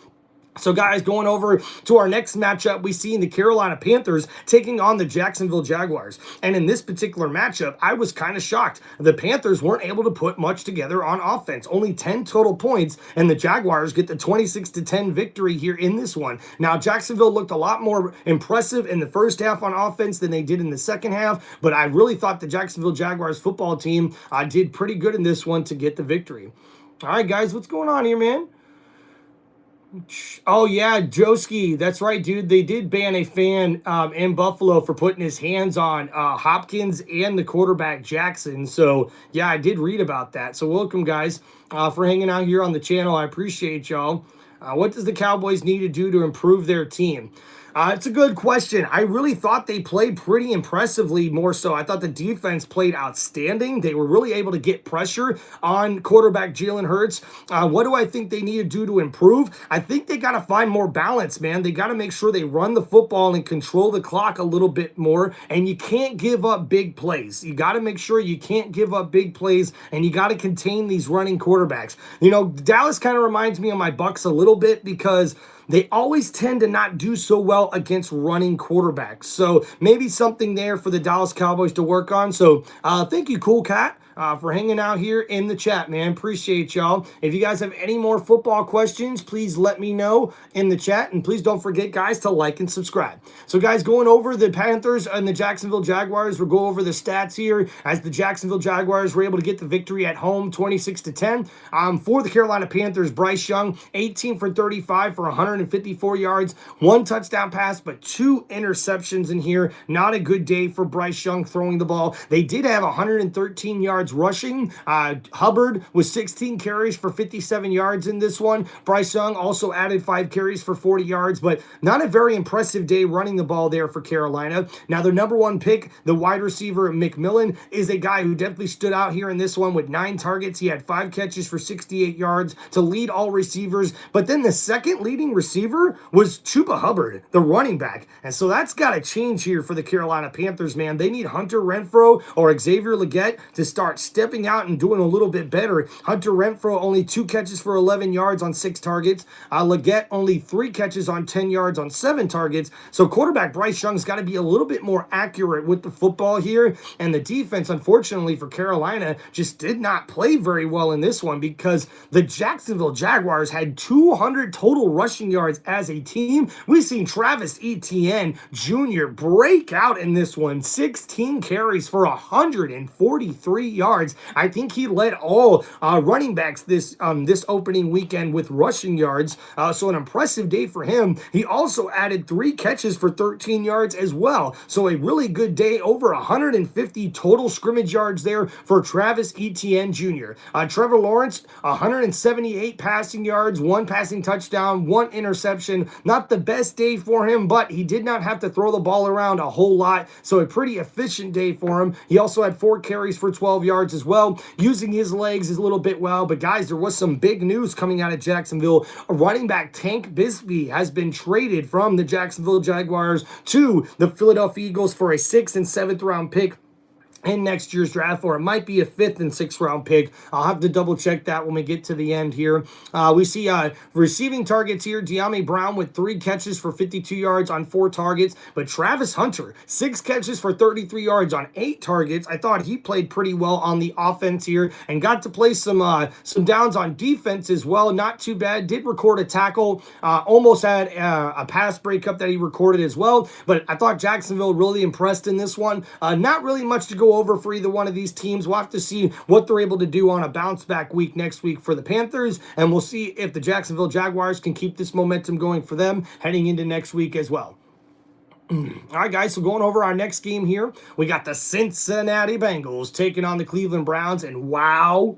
So guys, going over to our next matchup, we see the Carolina Panthers taking on the Jacksonville Jaguars. And in this particular matchup, I was kind of shocked. The Panthers weren't able to put much together on offense. Only 10 total points, and the Jaguars get the 26-10 victory here in this one. Now, Jacksonville looked a lot more impressive in the first half on offense than they did in the second half, but I really thought the Jacksonville Jaguars football team did pretty good in this one to get the victory. All right, guys, what's going on here, man? Oh, yeah, Joski. That's right, dude. They did ban a fan in Buffalo for putting his hands on Hopkins and the quarterback Jackson. So, yeah, I did read about that. So, welcome, guys, for hanging out here on the channel. I appreciate y'all. What does the Cowboys need to do to improve their team? It's a good question. I really thought they played pretty impressively more so. I thought the defense played outstanding. They were really able to get pressure on quarterback Jalen Hurts. What do I think they need to do to improve? I think they got to find more balance, man. They got to make sure they run the football and control the clock a little bit more, and you can't give up big plays. You got to make sure you can't give up big plays, and you got to contain these running quarterbacks. You know, Dallas kind of reminds me of my Bucs a little bit because they always tend to not do so well against running quarterbacks. So maybe something there for the Dallas Cowboys to work on. So thank you, Cool Cat, for hanging out here in the chat, man. Appreciate y'all. If you guys have any more football questions, please let me know in the chat. And please don't forget, guys, to like and subscribe. So, guys, going over the Panthers and the Jacksonville Jaguars, we'll go over the stats here as the Jacksonville Jaguars were able to get the victory at home, 26-10. For the Carolina Panthers, Bryce Young, 18 for 35 for 154 yards, 1 touchdown pass, but 2 interceptions in here. Not a good day for Bryce Young throwing the ball. They did have 113 yards rushing. Hubbard was 16 carries for 57 yards in this one. Bryce Young also added 5 carries for 40 yards, but not a very impressive day running the ball there for Carolina. Now, their number 1 pick, the wide receiver McMillan, is a guy who definitely stood out here in this one with 9 targets. He had 5 catches for 68 yards to lead all receivers, but then the second leading receiver was Chuba Hubbard, the running back. And so that's got to change here for the Carolina Panthers, man. They need Hunter Renfrow or Xavier Legette to start stepping out and doing a little bit better. Hunter Renfrow only 2 catches for 11 yards on 6 targets. Legette only 3 catches on 10 yards on 7 targets. So quarterback Bryce Young's got to be a little bit more accurate with the football here. And the defense, unfortunately for Carolina, just did not play very well in this one because the Jacksonville Jaguars had 200 total rushing yards as a team. We've seen Travis Etienne Jr. break out in this one. 16 carries for 143 yards. I think he led all running backs this opening weekend with rushing yards. So an impressive day for him. He also added 3 catches for 13 yards as well. So a really good day. Over 150 total scrimmage yards there for Travis Etienne Jr. Trevor Lawrence, 178 passing yards, 1 passing touchdown, 1 interception. Not the best day for him, but he did not have to throw the ball around a whole lot. So a pretty efficient day for him. He also had 4 carries for 12 yards as well. Using his legs is a little bit well, but guys, there was some big news coming out of Jacksonville. Running back Tank Bigsby has been traded from the Jacksonville Jaguars to the Philadelphia Eagles for a 6th and 7th round pick. in next year's draft, or it might be a 5th and 6th round pick. I'll have to double check that when we get to the end here. We see receiving targets here. De'Ami Brown with 3 catches for 52 yards on 4 targets, but Travis Hunter, 6 catches for 33 yards on 8 targets. I thought he played pretty well on the offense here and got to play some downs on defense as well. Not too bad. Did record a tackle. Almost had a pass breakup that he recorded as well, but I thought Jacksonville really impressed in this one. Not really much to go over for either one of these teams. We'll have to see what they're able to do on a bounce back week next week for the Panthers, and we'll see if the Jacksonville Jaguars can keep this momentum going for them heading into next week as well. All right, guys, so going over our next game here, we got the Cincinnati Bengals taking on the Cleveland Browns, and wow.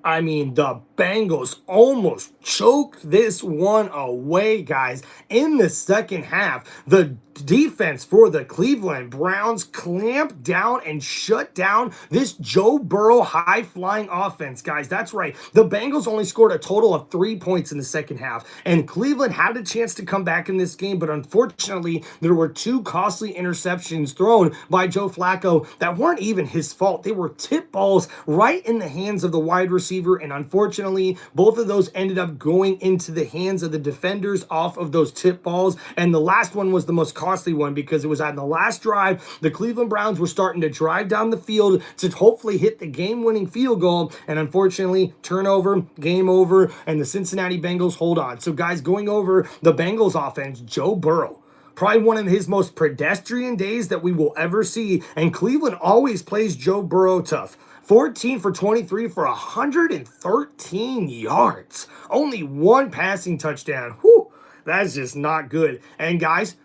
I mean, the Bengals almost choked this one away, guys. In the second half, the defense for the Cleveland Browns clamped down and shut down this Joe Burrow high-flying offense, guys. That's right. The Bengals only scored a total of 3 points in the second half, and Cleveland had a chance to come back in this game, but unfortunately, there were 2 costly interceptions thrown by Joe Flacco that weren't even his fault. They were tip balls right in the hands of the wide receiver, and unfortunately, both of those ended up going into the hands of the defenders off of those tip balls, and the last one was the most costly one because it was on the last drive. The Cleveland Browns were starting to drive down the field to hopefully hit the game-winning field goal, and unfortunately, turnover, game over, and the Cincinnati Bengals hold on. So guys, going over the Bengals offense, Joe Burrow, probably one of his most pedestrian days that we will ever see, and Cleveland always plays Joe Burrow tough. 14 for 23 for 113 yards. Only 1 passing touchdown. Whew, that's just not good. And guys,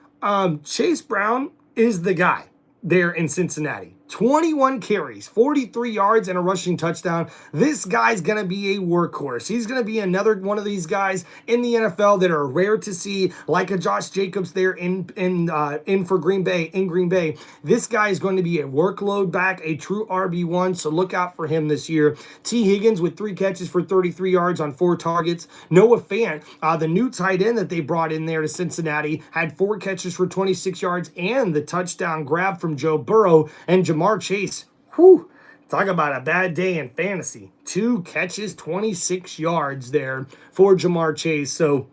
Chase Brown is the guy there in Cincinnati. 21 carries, 43 yards, and a rushing touchdown. This guy's going to be a workhorse. He's going to be another one of these guys in the NFL that are rare to see, like a Josh Jacobs there in Green Bay. This guy is going to be a workload back, a true RB1, so look out for him this year. T. Higgins with 3 catches for 33 yards on 4 targets. Noah Fant, the new tight end that they brought in there to Cincinnati, had 4 catches for 26 yards and the touchdown grab from Joe Burrow. And Jamar Chase, whew, talk about a bad day in fantasy. 2 catches, 26 yards there for Jamar Chase. So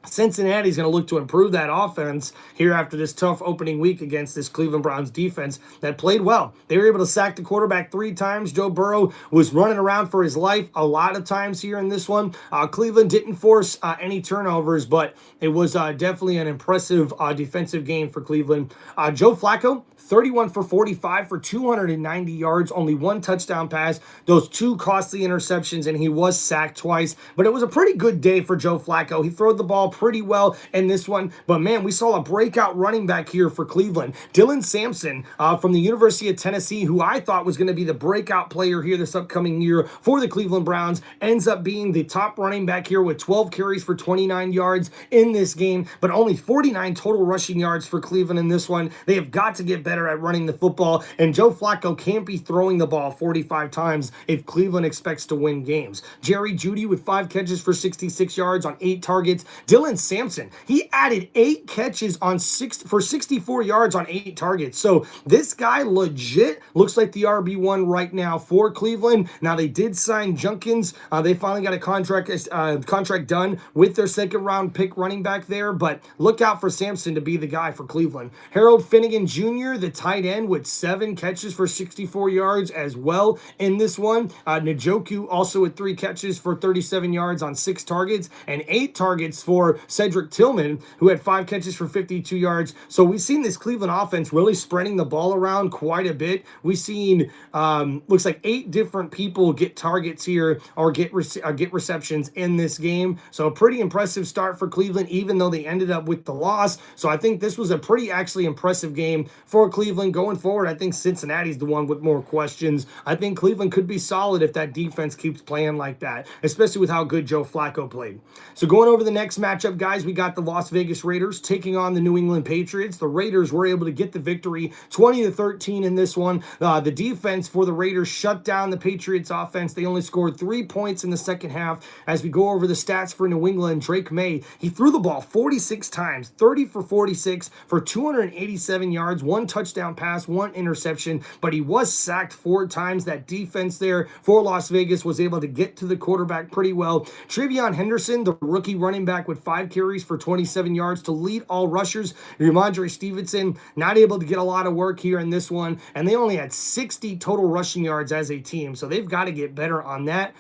Cincinnati's going to look to improve that offense here after this tough opening week against this Cleveland Browns defense that played well. They were able to sack the quarterback 3 times. Joe Burrow was running around for his life a lot of times here in this one. Cleveland didn't force any turnovers, but it was definitely an impressive defensive game for Cleveland. Joe Flacco, 31 for 45 for 290 yards, only 1 touchdown pass, those 2 costly interceptions, and he was sacked twice. But it was a pretty good day for Joe Flacco. He threw the ball pretty well in this one, but man, we saw a breakout running back here for Cleveland. Dylan Sampson from the University of Tennessee, who I thought was going to be the breakout player here this upcoming year for the Cleveland Browns, ends up being the top running back here with 12 carries for 29 yards in this game, but only 49 total rushing yards for Cleveland in this one. They have got to get better at running the football, and Joe Flacco can't be throwing the ball 45 times if Cleveland expects to win games. Jerry Jeudy with 5 catches for 66 yards on 8 targets. Dylan Sampson, he added 8 catches for 64 yards on 8 targets. So this guy legit looks like the RB1 right now for Cleveland. Now they did sign Junkins. They finally got a contract done with their 2nd round pick running back there, but look out for Sampson to be the guy for Cleveland. Harold Finnegan Jr., the tight end, with 7 catches for 64 yards as well in this one. Njoku also with 3 catches for 37 yards on 6 targets and 8 targets for Cedric Tillman, who had 5 catches for 52 yards. So we've seen this Cleveland offense really spreading the ball around quite a bit. We've seen, looks like 8 different people get targets here or get receptions in this game. So a pretty impressive start for Cleveland, even though they ended up with the loss. So I think this was a pretty actually impressive game for Cleveland. Going forward, I think Cincinnati's the one with more questions. I think Cleveland could be solid if that defense keeps playing like that, especially with how good Joe Flacco played. So going over the next matchup, matchup, guys, we got the Las Vegas Raiders taking on the New England Patriots. The Raiders were able to get the victory 20-13 in this one. The defense for the Raiders shut down the Patriots offense. They only scored 3 points in the second half. As we go over the stats for New England, Drake May, he threw the ball 46 times, 30 for 46 for 287 yards, 1 touchdown pass, 1 interception, but he was sacked 4 times. That defense there for Las Vegas was able to get to the quarterback pretty well. Trevion Henderson, the rookie running back, with 5 carries for 27 yards to lead all rushers. Ramondre Stevenson not able to get a lot of work here in this one, and they only had 60 total rushing yards as a team, so they've got to get better on that.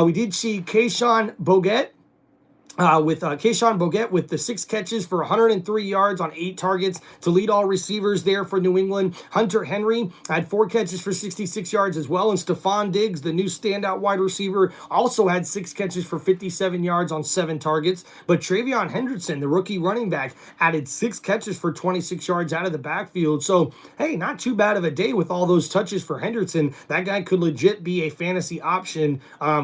We did see Keyshawn Boguet with the 6 catches for 103 yards on 8 targets to lead all receivers there for New England. Hunter Henry had 4 catches for 66 yards as well. And Stephon Diggs, the new standout wide receiver, also had 6 catches for 57 yards on 7 targets. But Trevion Henderson, the rookie running back, added 6 catches for 26 yards out of the backfield. So, hey, not too bad of a day with all those touches for Henderson. That guy could legit be a fantasy option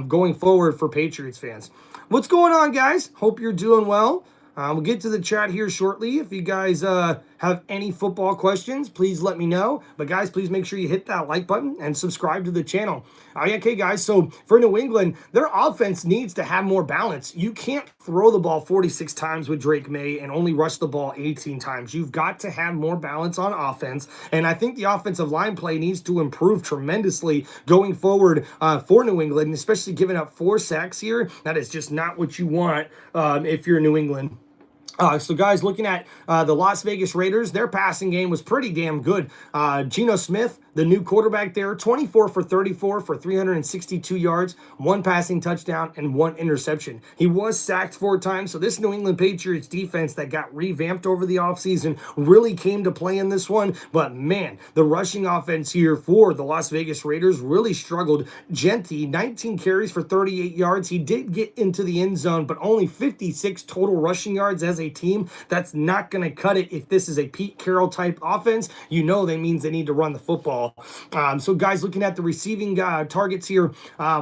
going forward for Patriots fans. What's going on, guys? Hope you're doing well. We'll get to the chat here shortly. If you guys have any football questions, please let me know. But, guys, please make sure you hit that like button and subscribe to the channel. Okay, guys, so for New England, their offense needs to have more balance. You can't throw the ball 46 times with Drake May and only rush the ball 18 times. You've got to have more balance on offense, and I think the offensive line play needs to improve tremendously going forward for New England, especially giving up 4 sacks here. That is just not what you want if you're New England. So, guys, looking at the Las Vegas Raiders, their passing game was pretty damn good. Geno Smith, the new quarterback there, 24 for 34 for 362 yards, 1 passing touchdown, and 1 interception. He was sacked 4 times, so this New England Patriots defense that got revamped over the offseason really came to play in this one. But, man, the rushing offense here for the Las Vegas Raiders really struggled. Genty, 19 carries for 38 yards. He did get into the end zone, but only 56 total rushing yards as a team. That's not going to cut it if this is a Pete Carroll type offense. You know that means they need to run the football. So, guys, looking at the receiving targets here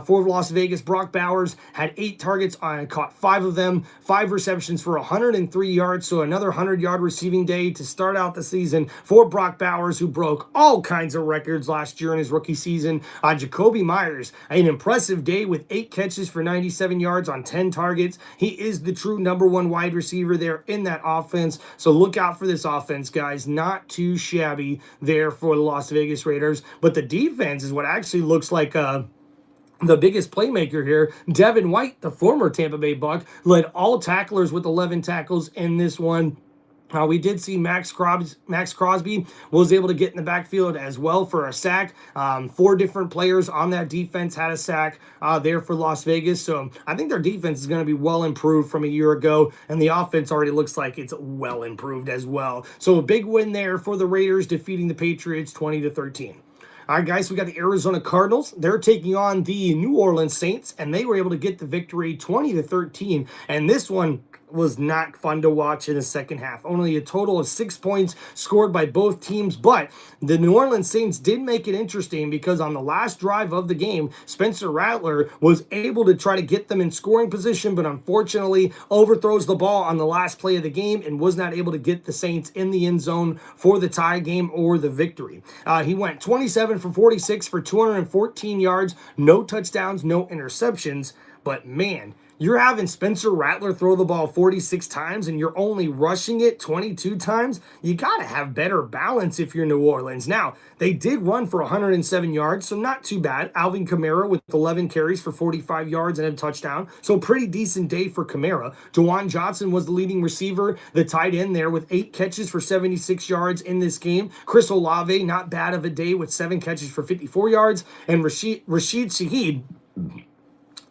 for Las Vegas, Brock Bowers had 8 targets, caught 5 of them, 5 receptions for 103 yards, so another 100-yard receiving day to start out the season for Brock Bowers, who broke all kinds of records last year in his rookie season. Jacoby Myers, an impressive day with 8 catches for 97 yards on 10 targets. He is the true #1 wide receiver there in that offense, so look out for this offense, guys. Not too shabby there for the Las Vegas Raiders, but the defense is what actually looks like the biggest playmaker here. Devin White, the former Tampa Bay Buck, led all tacklers with 11 tackles in this one. We did see Max Crosby was able to get in the backfield as well for a sack. 4 different players on that defense had a sack there for Las Vegas. So I think their defense is going to be well improved from a year ago, and the offense already looks like it's well improved as well. So a big win there for the Raiders, defeating the Patriots 20-13. All right, guys, we got the Arizona Cardinals. They're taking on the New Orleans Saints, and they were able to get the victory 20-13. And this one was not fun to watch in the second half. Only a total of 6 points scored by both teams, but the New Orleans Saints did make it interesting because on the last drive of the game, Spencer Rattler was able to try to get them in scoring position, but unfortunately overthrows the ball on the last play of the game and was not able to get the Saints in the end zone for the tie game or the victory. He went 27 for 46 for 214 yards, no touchdowns, no interceptions, but man, you're having Spencer Rattler throw the ball 46 times and you're only rushing it 22 times. You got to have better balance if you're New Orleans. Now, they did run for 107 yards, so not too bad. Alvin Kamara with 11 carries for 45 yards and a touchdown. So pretty decent day for Kamara. Juwan Johnson was the leading receiver, the tight end there with 8 catches for 76 yards in this game. Chris Olave, not bad of a day with 7 catches for 54 yards. And Rashid Shaheed,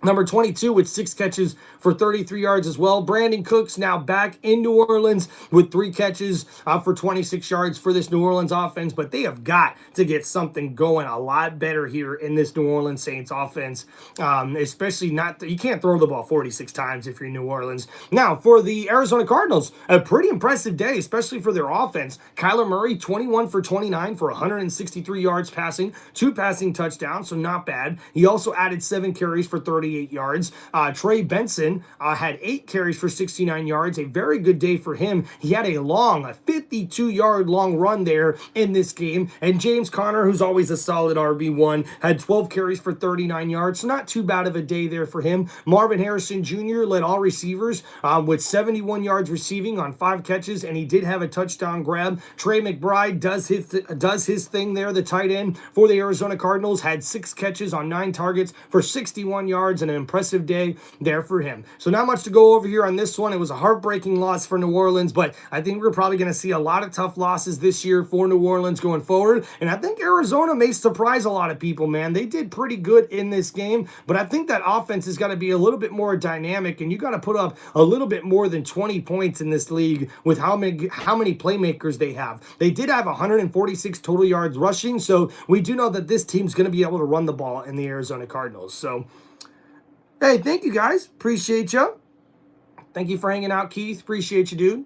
number 22 with 6 catches for 33 yards as well. Brandon Cooks now back in New Orleans with 3 catches for 26 yards for this New Orleans offense. But they have got to get something going a lot better here in this New Orleans Saints offense. Especially you can't throw the ball 46 times if you're New Orleans. Now, for the Arizona Cardinals, a pretty impressive day, especially for their offense. Kyler Murray, 21 for 29 for 163 yards passing, 2 passing touchdowns, so not bad. He also added 7 carries for 38 48 yards. Trey Benson had 8 carries for 69 yards. A very good day for him. He had a 52-yard long run there in this game. And James Conner, who's always a solid RB1, had 12 carries for 39 yards. So not too bad of a day there for him. Marvin Harrison Jr. led all receivers with 71 yards receiving on 5 catches, and he did have a touchdown grab. Trey McBride does his thing there, the tight end for the Arizona Cardinals, had 6 catches on 9 targets for 61 yards, and an impressive day there for him. So not much to go over here on this one. It was a heartbreaking loss for New Orleans, but I think we're probably going to see a lot of tough losses this year for New Orleans going forward, and I think Arizona may surprise a lot of people, man. They did pretty good in this game, but I think that offense has got to be a little bit more dynamic, and you got to put up a little bit more than 20 points in this league with how many playmakers they have. They did have 146 total yards rushing, so we do know that this team's going to be able to run the ball in the Arizona Cardinals. So, hey, thank you guys. Appreciate you. Thank you for hanging out, Keith. Appreciate you, dude.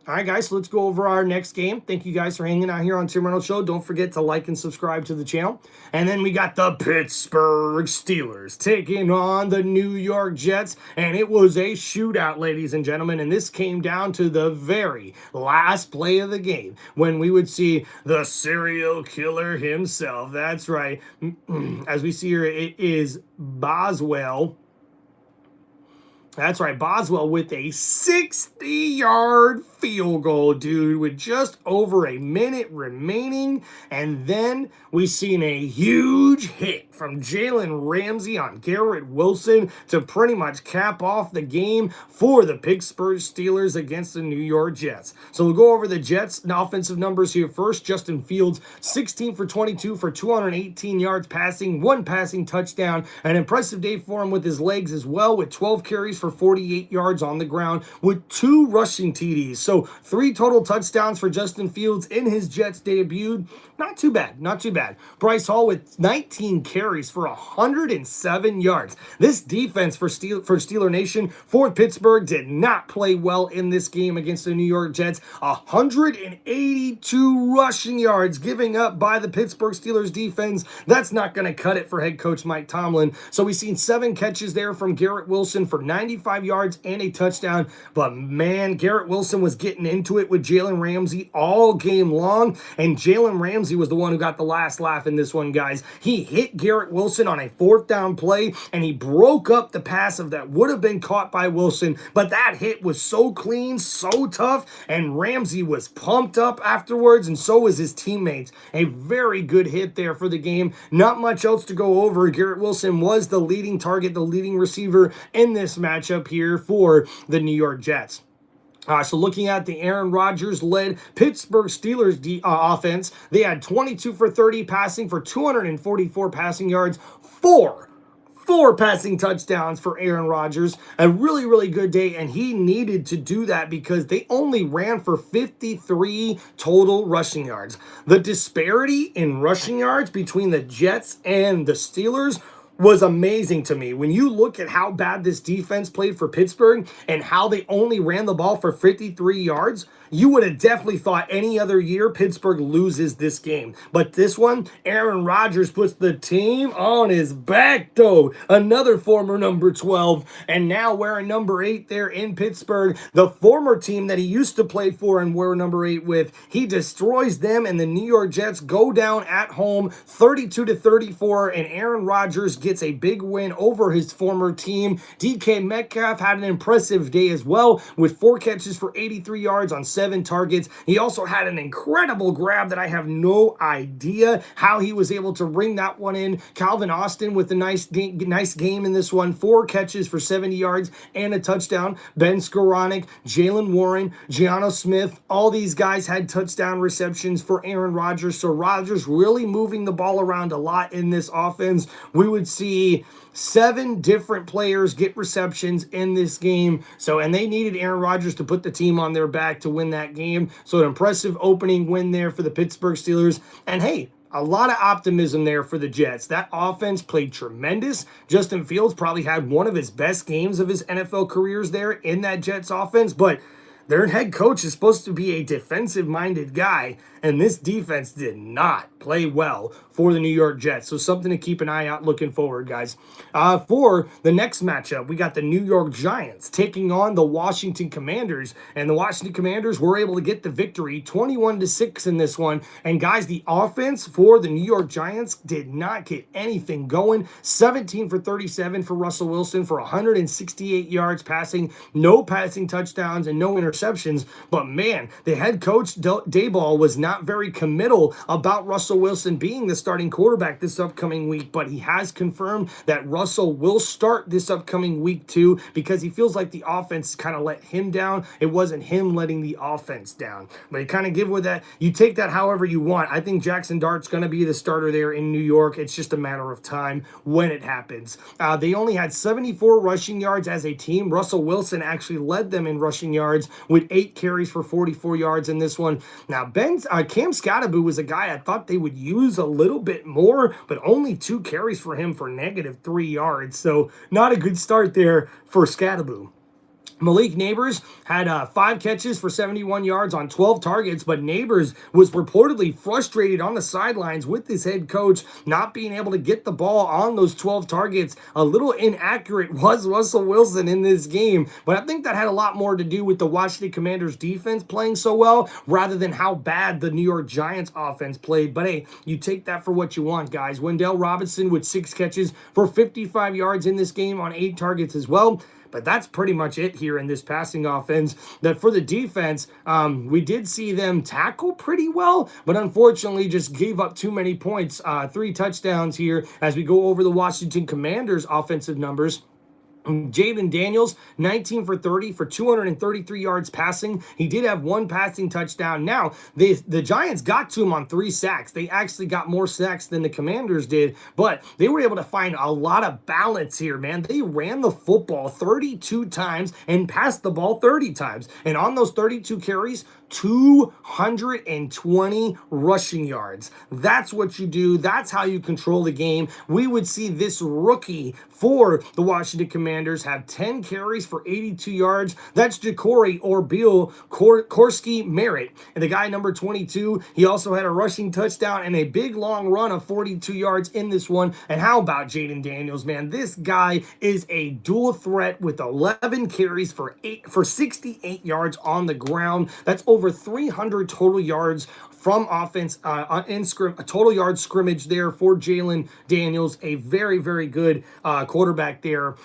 All right, guys, so let's go over our next game. Thank you guys for hanging out here on Tim Reynolds Show. Don't forget to like and subscribe to the channel. And then we got the Pittsburgh Steelers taking on the New York Jets. And it was a shootout, ladies and gentlemen. And this came down to the very last play of the game when we would see the serial killer himself. That's right. As we see here, it is Boswell. That's right, Boswell with a 60-yard field goal, dude, with just over a minute remaining. And then we seen a huge hit from Jalen Ramsey on Garrett Wilson to pretty much cap off the game for the Pittsburgh Steelers against the New York Jets. So we'll go over the Jets' offensive numbers here first. Justin Fields, 16 for 22 for 218 yards passing, 1 passing touchdown. An impressive day for him with his legs as well, with 12 carries for 48 yards on the ground with 2 rushing TDs. So 3 total touchdowns for Justin Fields in his Jets debut. Not too bad, not too bad. Bryce Hall with 19 carries for 107 yards. This defense for Steeler Nation for Pittsburgh did not play well in this game against the New York Jets. 182 rushing yards giving up by the Pittsburgh Steelers defense. That's not going to cut it for head coach Mike Tomlin. So we've seen 7 catches there from Garrett Wilson for 95 yards and a touchdown. But man, Garrett Wilson was getting into it with Jalen Ramsey all game long, and Jalen Ramsey was the one who got the last laugh in this one, guys. He hit Garrett Wilson on a 4th down play, and he broke up the pass of that would have been caught by Wilson, but that hit was so clean, so tough, and Ramsey was pumped up afterwards, and so was his teammates. A very good hit there for the game. Not much else to go over. Garrett Wilson was the leading target, the leading receiver in this matchup here for the New York Jets. So looking at the Aaron Rodgers-led Pittsburgh Steelers offense, they had 22 for 30 passing for 244 passing yards, 4 passing touchdowns for Aaron Rodgers. A really, really good day, and he needed to do that because they only ran for 53 total rushing yards. The disparity in rushing yards between the Jets and the Steelers was amazing to me. When you look at how bad this defense played for Pittsburgh and how they only ran the ball for 53 yards, you would have definitely thought any other year Pittsburgh loses this game. But this one, Aaron Rodgers puts the team on his back, though. Another former number 12, and now wearing number 8 there in Pittsburgh. The former team that he used to play for and wear number 8 with, he destroys them, and the New York Jets go down at home 32-34, and Aaron Rodgers gets a big win over his former team. DK Metcalf had an impressive day as well with 4 catches for 83 yards on 7 targets. He also had an incredible grab that I have no idea how he was able to ring that one in. Calvin Austin with a nice game in this one. 4 catches for 70 yards and a touchdown. Ben Skoranek, Jalen Warren, Gianno Smith, all these guys had touchdown receptions for Aaron Rodgers. So Rodgers really moving the ball around a lot in this offense. We would see 7 different players get receptions in this game. And they needed Aaron Rodgers to put the team on their back to win that game. So an impressive opening win there for the Pittsburgh Steelers. And hey, a lot of optimism there for the Jets. That offense played tremendous. Justin Fields probably had one of his best games of his NFL careers there in that Jets offense, but their head coach is supposed to be a defensive-minded guy, and this defense did not play well for the New York Jets. So something to keep an eye out looking forward, guys. For the next matchup, we got the New York Giants taking on the Washington Commanders, and the Washington Commanders were able to get the victory 21-6 in this one. And guys, the offense for the New York Giants did not get anything going. 17 for 37 for Russell Wilson for 168 yards passing, no passing touchdowns and no interceptions. But man, the head coach Daboll was not very committal about Russell Wilson being the starting quarterback this upcoming week, but he has confirmed that Russell will start this upcoming week too, because he feels like the offense kind of let him down. It wasn't him letting the offense down. But you kind of give with that. You take that however you want. I think Jackson Dart's going to be the starter there in New York. It's just a matter of time when it happens. They only had 74 rushing yards as a team. Russell Wilson actually led them in rushing yards with 8 carries for 44 yards in this one. Now, Cam Scatterbo was a guy I thought they would use a little bit more, but only 2 carries for him for -3 yards. So not a good start there for Scatterbo. Malik Neighbors had 5 catches for 71 yards on 12 targets, but Neighbors was reportedly frustrated on the sidelines with his head coach not being able to get the ball on those 12 targets. A little inaccurate was Russell Wilson in this game, but I think that had a lot more to do with the Washington Commanders defense playing so well rather than how bad the New York Giants offense played. But hey, you take that for what you want, guys. Wendell Robinson with 6 catches for 55 yards in this game on 8 targets as well. But that's pretty much it here in this passing offense. That for the defense, we did see them tackle pretty well, but unfortunately just gave up too many points. 3 touchdowns here as we go over the Washington Commanders offensive numbers. Jaden Daniels, 19 for 30 for 233 yards passing. He did have 1 passing touchdown. Now, the Giants got to him on 3 sacks. They actually got more sacks than the Commanders did, but they were able to find a lot of balance here, man. They ran the football 32 times and passed the ball 30 times. And on those 32 carries, 220 rushing yards. That's what you do. That's how you control the game. We would see this rookie for the Washington Commanders have 10 carries for 82 yards. That's Ja'Cory Orbeal Korsky Merritt. And the guy number 22, he also had a rushing touchdown and a big long run of 42 yards in this one. And how about Jaden Daniels, man? This guy is a dual threat with 11 carries for 68 yards on the ground. That's over 300 total yards from offense in total yard scrimmage there for Jalen Daniels. A very, very good quarterback there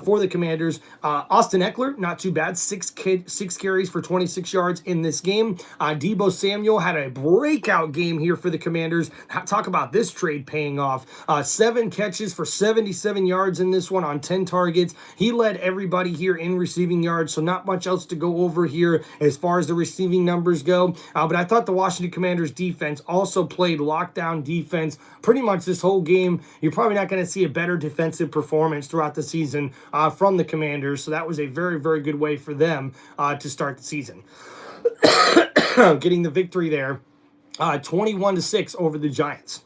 for the Commanders. Austin Eckler, not too bad. 6 carries for 26 yards in this game. Deebo Samuel had a breakout game here for the Commanders. Talk about this trade paying off. 7 catches for 77 yards in this one on 10 targets. He led everybody here in receiving yards, so not much else to go over here as far as the receiving numbers go. But I thought the Washington Commanders defense also played lockdown defense pretty much this whole game. You're probably not going to see a better defensive performance throughout the season from the Commanders, so that was a very, very good way for them to start the season. Getting the victory there, 21-6 over the Giants.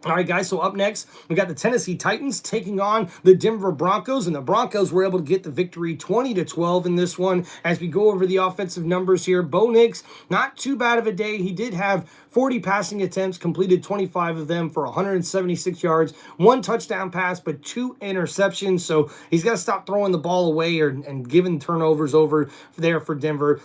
All right, guys, so up next, we got the Tennessee Titans taking on the Denver Broncos, and the Broncos were able to get the victory 20-12 in this one. As we go over the offensive numbers here, Bo Nix, not too bad of a day. He did have 40 passing attempts, completed 25 of them for 176 yards, 1 touchdown pass, but 2 interceptions. So he's got to stop throwing the ball away and giving turnovers over there for Denver.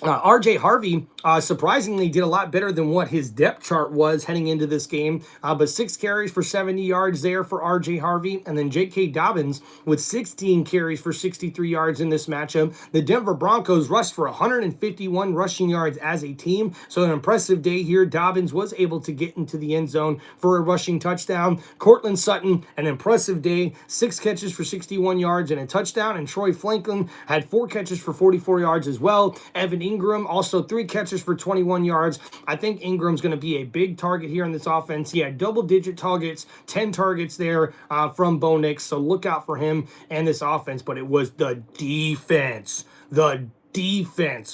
RJ Harvey surprisingly did a lot better than what his depth chart was heading into this game, but 6 carries for 70 yards there for RJ Harvey, and then J.K. Dobbins with 16 carries for 63 yards in this matchup. The Denver Broncos rushed for 151 rushing yards as a team, so an impressive day here. Dobbins was able to get into the end zone for a rushing touchdown. Cortland Sutton, an impressive day, 6 catches for 61 yards and a touchdown, and Troy Franklin had 4 catches for 44 yards as well. Evan Ingram, also 3 catches for 21 yards. I think Ingram's going to be a big target here in this offense. He had double-digit targets, 10 targets there from Bo Nix, so look out for him and this offense. But it was the defense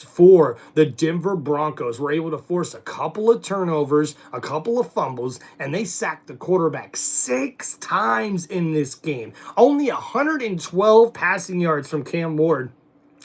for the Denver Broncos were able to force a couple of turnovers, a couple of fumbles, and they sacked the quarterback 6 times in this game. Only 112 passing yards from Cam Ward.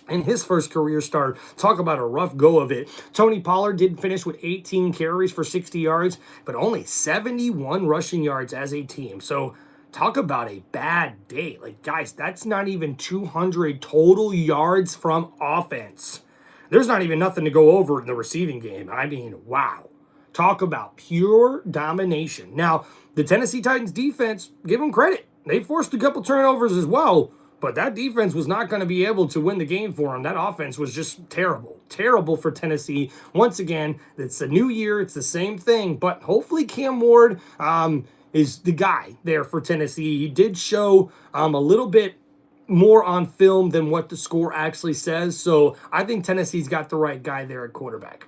in his first career start. Talk about a rough go of it. Tony Pollard did finish with 18 carries for 60 yards, but only 71 rushing yards as a team. So talk about a bad day. Like, guys, that's not even 200 total yards from offense. There's not even nothing to go over in the receiving game. I mean, wow. Talk about pure domination. Now, the Tennessee Titans defense, give them credit. They forced a couple turnovers as well, but that defense was not going to be able to win the game for them. That offense was just terrible. Terrible for Tennessee. Once again, it's a new year. It's the same thing, but hopefully Cam Ward is the guy there for Tennessee. He did show a little bit more on film than what the score actually says. So I think Tennessee's got the right guy there at quarterback.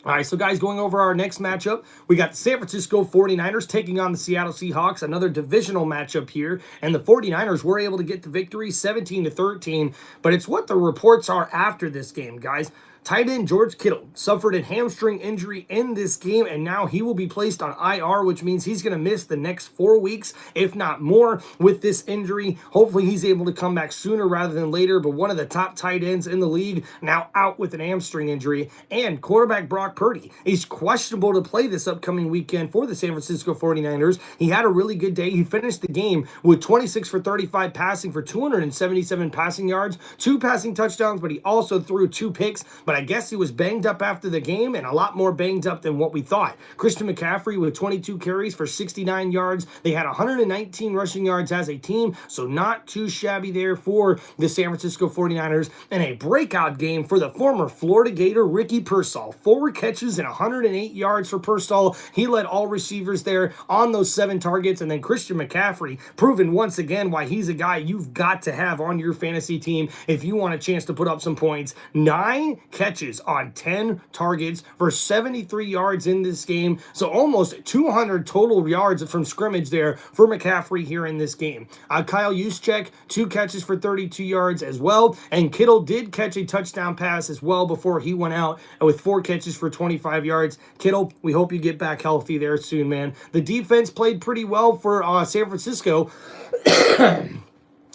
All right, so guys, going over our next matchup, we got the San Francisco 49ers taking on the Seattle Seahawks, another divisional matchup here, and the 49ers were able to get the victory 17-13, but it's what the reports are after this game, guys. Tight end George Kittle suffered a hamstring injury in this game, and now he will be placed on IR, which means he's going to miss the next 4 weeks, if not more, with this injury. Hopefully, he's able to come back sooner rather than later, but one of the top tight ends in the league now out with an hamstring injury. And quarterback Brock Purdy is questionable to play this upcoming weekend for the San Francisco 49ers. He had a really good day. He finished the game with 26 for 35 passing for 277 passing yards, 2 passing touchdowns, but he also threw 2 picks. But I guess he was banged up after the game, and a lot more banged up than what we thought. Christian McCaffrey with 22 carries for 69 yards. They had 119 rushing yards as a team, so not too shabby there for the San Francisco 49ers. And a breakout game for the former Florida Gator Ricky Pearsall. 4 catches and 108 yards for Pearsall. He led all receivers there on those 7 targets. And then Christian McCaffrey proving once again why he's a guy you've got to have on your fantasy team if you want a chance to put up some points. 9 catches on 10 targets for 73 yards in this game. So almost 200 total yards from scrimmage there for McCaffrey here in this game. Kyle Juszczyk, 2 catches for 32 yards as well. And Kittle did catch a touchdown pass as well before he went out with 4 catches for 25 yards. Kittle, we hope you get back healthy there soon, man. The defense played pretty well for San Francisco.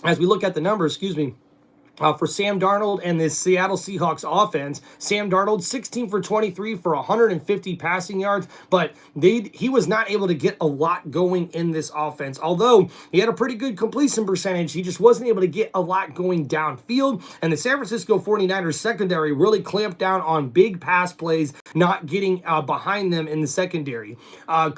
As we look at the numbers, for Sam Darnold and the Seattle Seahawks offense, Sam Darnold 16 for 23 for 150 passing yards, but he was not able to get a lot going in this offense. Although he had a pretty good completion percentage, he just wasn't able to get a lot going downfield, and the San Francisco 49ers secondary really clamped down on big pass plays, not getting behind them in the secondary. Zach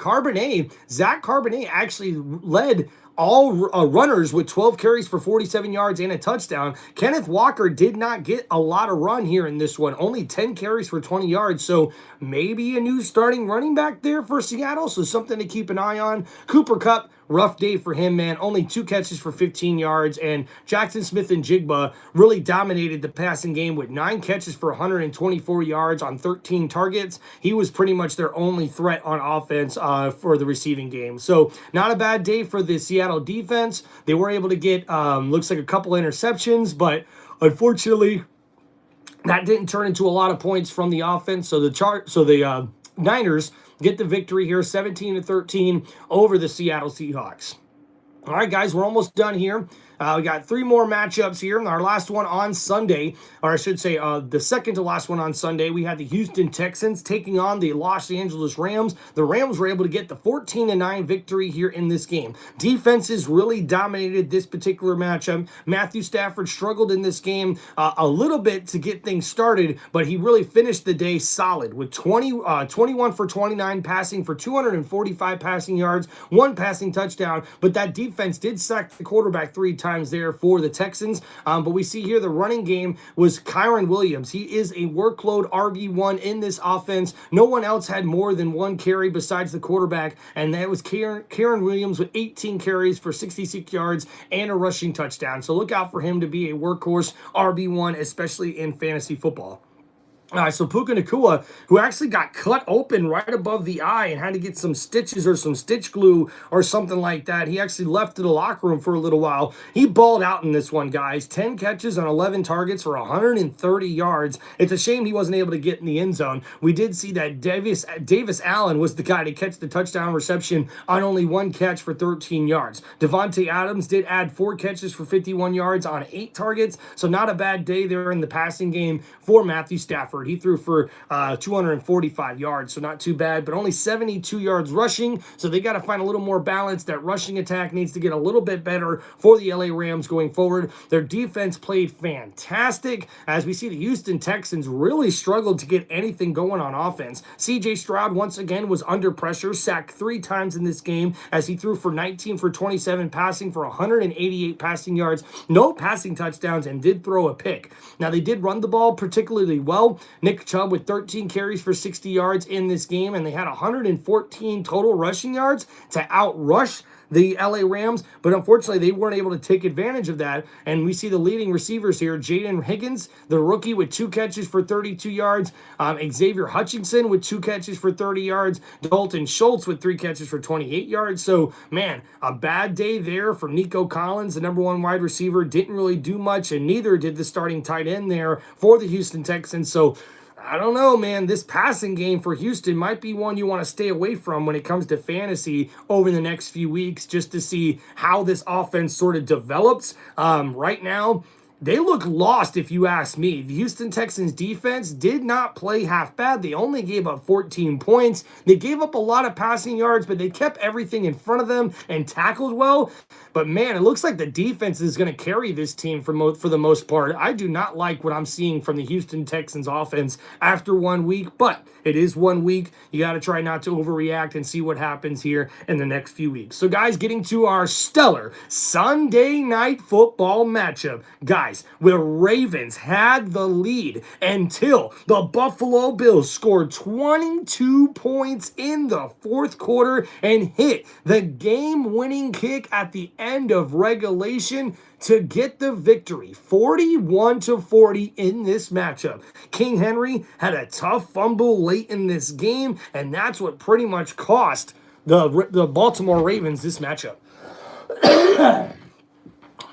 Charbonnet actually led all runners with 12 carries for 47 yards and a touchdown. Kenneth Walker did not get a lot of run here in this one, only 10 carries for 20 yards, so maybe a new starting running back there for Seattle, so something to keep an eye on. Cooper Kupp, rough day for him, man. Only 2 catches for 15 yards, and Jackson Smith and Jigba really dominated the passing game with 9 catches for 124 yards on 13 targets. He was pretty much their only threat on offense for the receiving game. So not a bad day for the Seattle defense. They were able to get, looks like a couple interceptions, but unfortunately, that didn't turn into a lot of points from the offense. So the Niners get the victory here, 17-13 over the Seattle Seahawks. All right, guys, we're almost done here. We got 3 more matchups here. Our last one on Sunday, or I should say the second to last one on Sunday, we had the Houston Texans taking on the Los Angeles Rams. The Rams were able to get the 14-9 victory here in this game. Defenses really dominated this particular matchup. Matthew Stafford struggled in this game a little bit to get things started, but he really finished the day solid with 21 for 29 passing for 245 passing yards, 1 passing touchdown, but that defense did sack the quarterback 3 times there for the Texans. But we see here the running game was Kyren Williams. He is a workload RB1 in this offense. No one else had more than 1 carry besides the quarterback, and that was Kyren Williams with 18 carries for 66 yards and a rushing touchdown. So look out for him to be a workhorse RB1, especially in fantasy football. So Puka Nacua, who actually got cut open right above the eye and had to get some stitches or some stitch glue or something like that. He actually left the locker room for a little while. He balled out in this one, guys. 10 catches on 11 targets for 130 yards. It's a shame he wasn't able to get in the end zone. We did see that Davis Allen was the guy to catch the touchdown reception on only one catch for 13 yards. Devontae Adams did add 4 catches for 51 yards on 8 targets, so not a bad day there in the passing game for Matthew Stafford. He threw for 245 yards, so not too bad, but only 72 yards rushing, so they got to find a little more balance. That rushing attack needs to get a little bit better for the LA Rams going forward. Their defense played fantastic, as we see the Houston Texans really struggled to get anything going on offense. CJ Stroud once again was under pressure, sacked 3 times in this game as he threw for 19 for 27 passing for 188 passing yards, no passing touchdowns, and did throw a pick. Now, they did run the ball particularly well. Nick Chubb with 13 carries for 60 yards in this game, and they had 114 total rushing yards to outrush the LA Rams, but unfortunately they weren't able to take advantage of that. And we see the leading receivers here: Jaden Higgins, the rookie, with 2 catches for 32 yards, Xavier Hutchinson with 2 catches for 30 yards, Dalton Schultz with 3 catches for 28 yards. So, man, a bad day there for Nico Collins, the number 1 wide receiver. Didn't really do much, and neither did the starting tight end there for the Houston Texans. So I don't know, man. This passing game for Houston might be one you want to stay away from when it comes to fantasy over the next few weeks, just to see how this offense sort of develops. Right now, they look lost, if you ask me. The Houston Texans defense did not play half bad. They only gave up 14 points. They gave up a lot of passing yards, but they kept everything in front of them and tackled well. But, man, it looks like the defense is going to carry this team for the most part. I do not like what I'm seeing from the Houston Texans offense after 1 week, but it is 1 week. You got to try not to overreact and see what happens here in the next few weeks. So, guys, getting to our stellar Sunday night football matchup. Guys, the Ravens had the lead until the Buffalo Bills scored 22 points in the fourth quarter and hit the game-winning kick at the end of regulation to get the victory, 41-40 in this matchup. King Henry had a tough fumble late in this game, and that's what pretty much cost the Baltimore Ravens this matchup.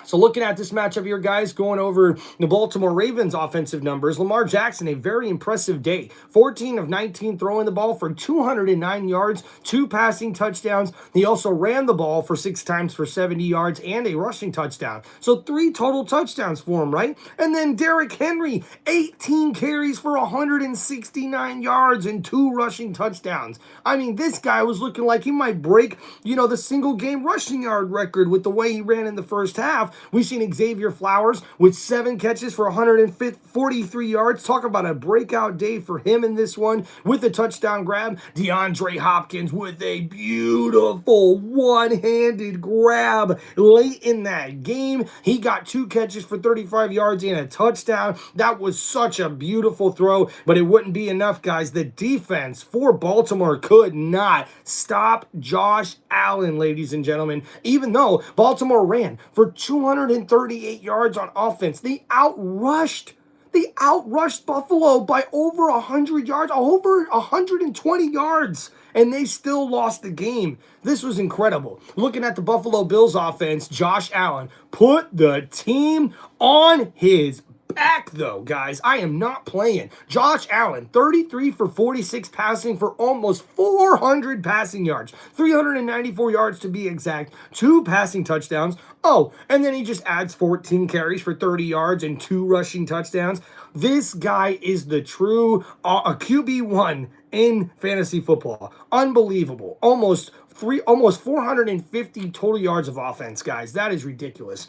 So looking at this matchup here, guys, going over the Baltimore Ravens offensive numbers, Lamar Jackson, a very impressive day. 14 of 19 throwing the ball for 209 yards, 2 passing touchdowns. He also ran the ball for 6 times for 70 yards and a rushing touchdown. So 3 total touchdowns for him, right? And then Derrick Henry, 18 carries for 169 yards and 2 rushing touchdowns. I mean, this guy was looking like he might break, the single game rushing yard record with the way he ran in the first half. We've seen Xavier Flowers with 7 catches for 143 yards. Talk about a breakout day for him in this one with a touchdown grab. DeAndre Hopkins with a beautiful one-handed grab late in that game. He got 2 catches for 35 yards and a touchdown. That was such a beautiful throw, but it wouldn't be enough, guys. The defense for Baltimore could not stop Josh Allen, ladies and gentlemen. Even though Baltimore ran for 238 yards on offense, they outrushed Buffalo by over 100 yards, over 120 yards, and they still lost the game. This was incredible. Looking at the Buffalo Bills offense, Josh Allen put the team on his back, though, guys. I am not playing. Josh Allen, 33 for 46 passing for almost 400 passing yards, 394 yards to be exact, 2 passing touchdowns. Oh, and then he just adds 14 carries for 30 yards and 2 rushing touchdowns. This guy is the true QB1 in fantasy football. Unbelievable. Almost 450 total yards of offense, guys. That is ridiculous.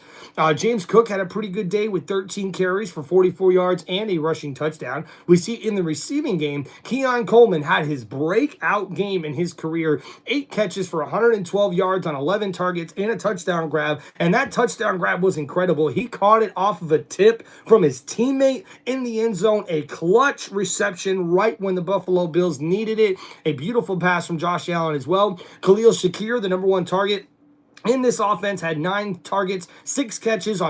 James Cook had a pretty good day with 13 carries for 44 yards and a rushing touchdown. We see in the receiving game, Keon Coleman had his breakout game in his career. 8 catches for 112 yards on 11 targets and a touchdown grab. And that touchdown grab was incredible. He caught it off of a tip from his teammate in the end zone. A clutch reception right when the Buffalo Bills needed it. A beautiful pass from Josh Allen as well. Khalil Shakir, the number 1 target, in this offense, had 9 targets, 6 catches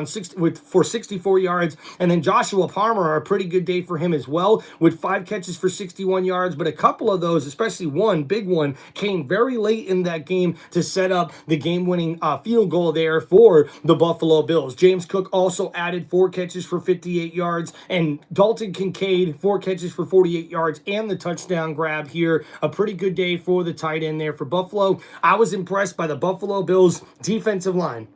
for 64 yards. And then Joshua Palmer, a pretty good day for him as well, with 5 catches for 61 yards. But a couple of those, especially one big one, came very late in that game to set up the game-winning field goal there for the Buffalo Bills. James Cook also added 4 catches for 58 yards, and Dalton Kincaid, 4 catches for 48 yards and the touchdown grab here. A pretty good day for the tight end there for Buffalo. I was impressed by the Buffalo Bills defensive line.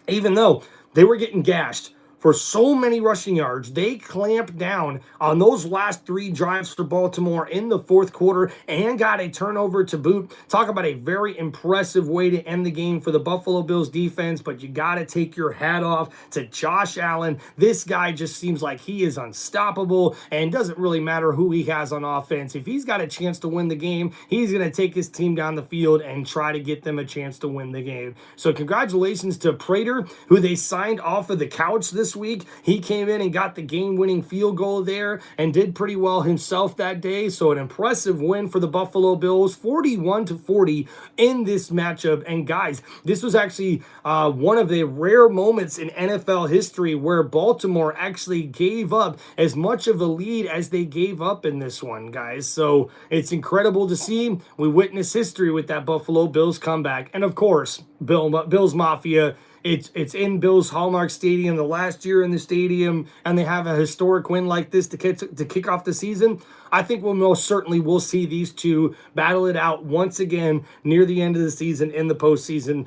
Even though they were getting gashed for so many rushing yards, they clamped down on those last 3 drives for Baltimore in the fourth quarter and got a turnover to boot. Talk about a very impressive way to end the game for the Buffalo Bills defense, but you got to take your hat off to Josh Allen. This guy just seems like he is unstoppable, and doesn't really matter who he has on offense. If he's got a chance to win the game, he's going to take his team down the field and try to get them a chance to win the game. So congratulations to Prater, who they signed off of the couch this week. He came in and got the game-winning field goal there and did pretty well himself that day. So an impressive win for the Buffalo Bills, 41-40 in this matchup. And guys, this was actually one of the rare moments in NFL history where Baltimore actually gave up as much of a lead as they gave up in this one, guys. So it's incredible to see. We witnessed history with that Buffalo Bills comeback. And of course, Bills Mafia, it's in Bills Hallmark Stadium, the last year in the stadium, and they have a historic win like this to kick off the season. I think most certainly will see these two battle it out once again near the end of the season in the postseason.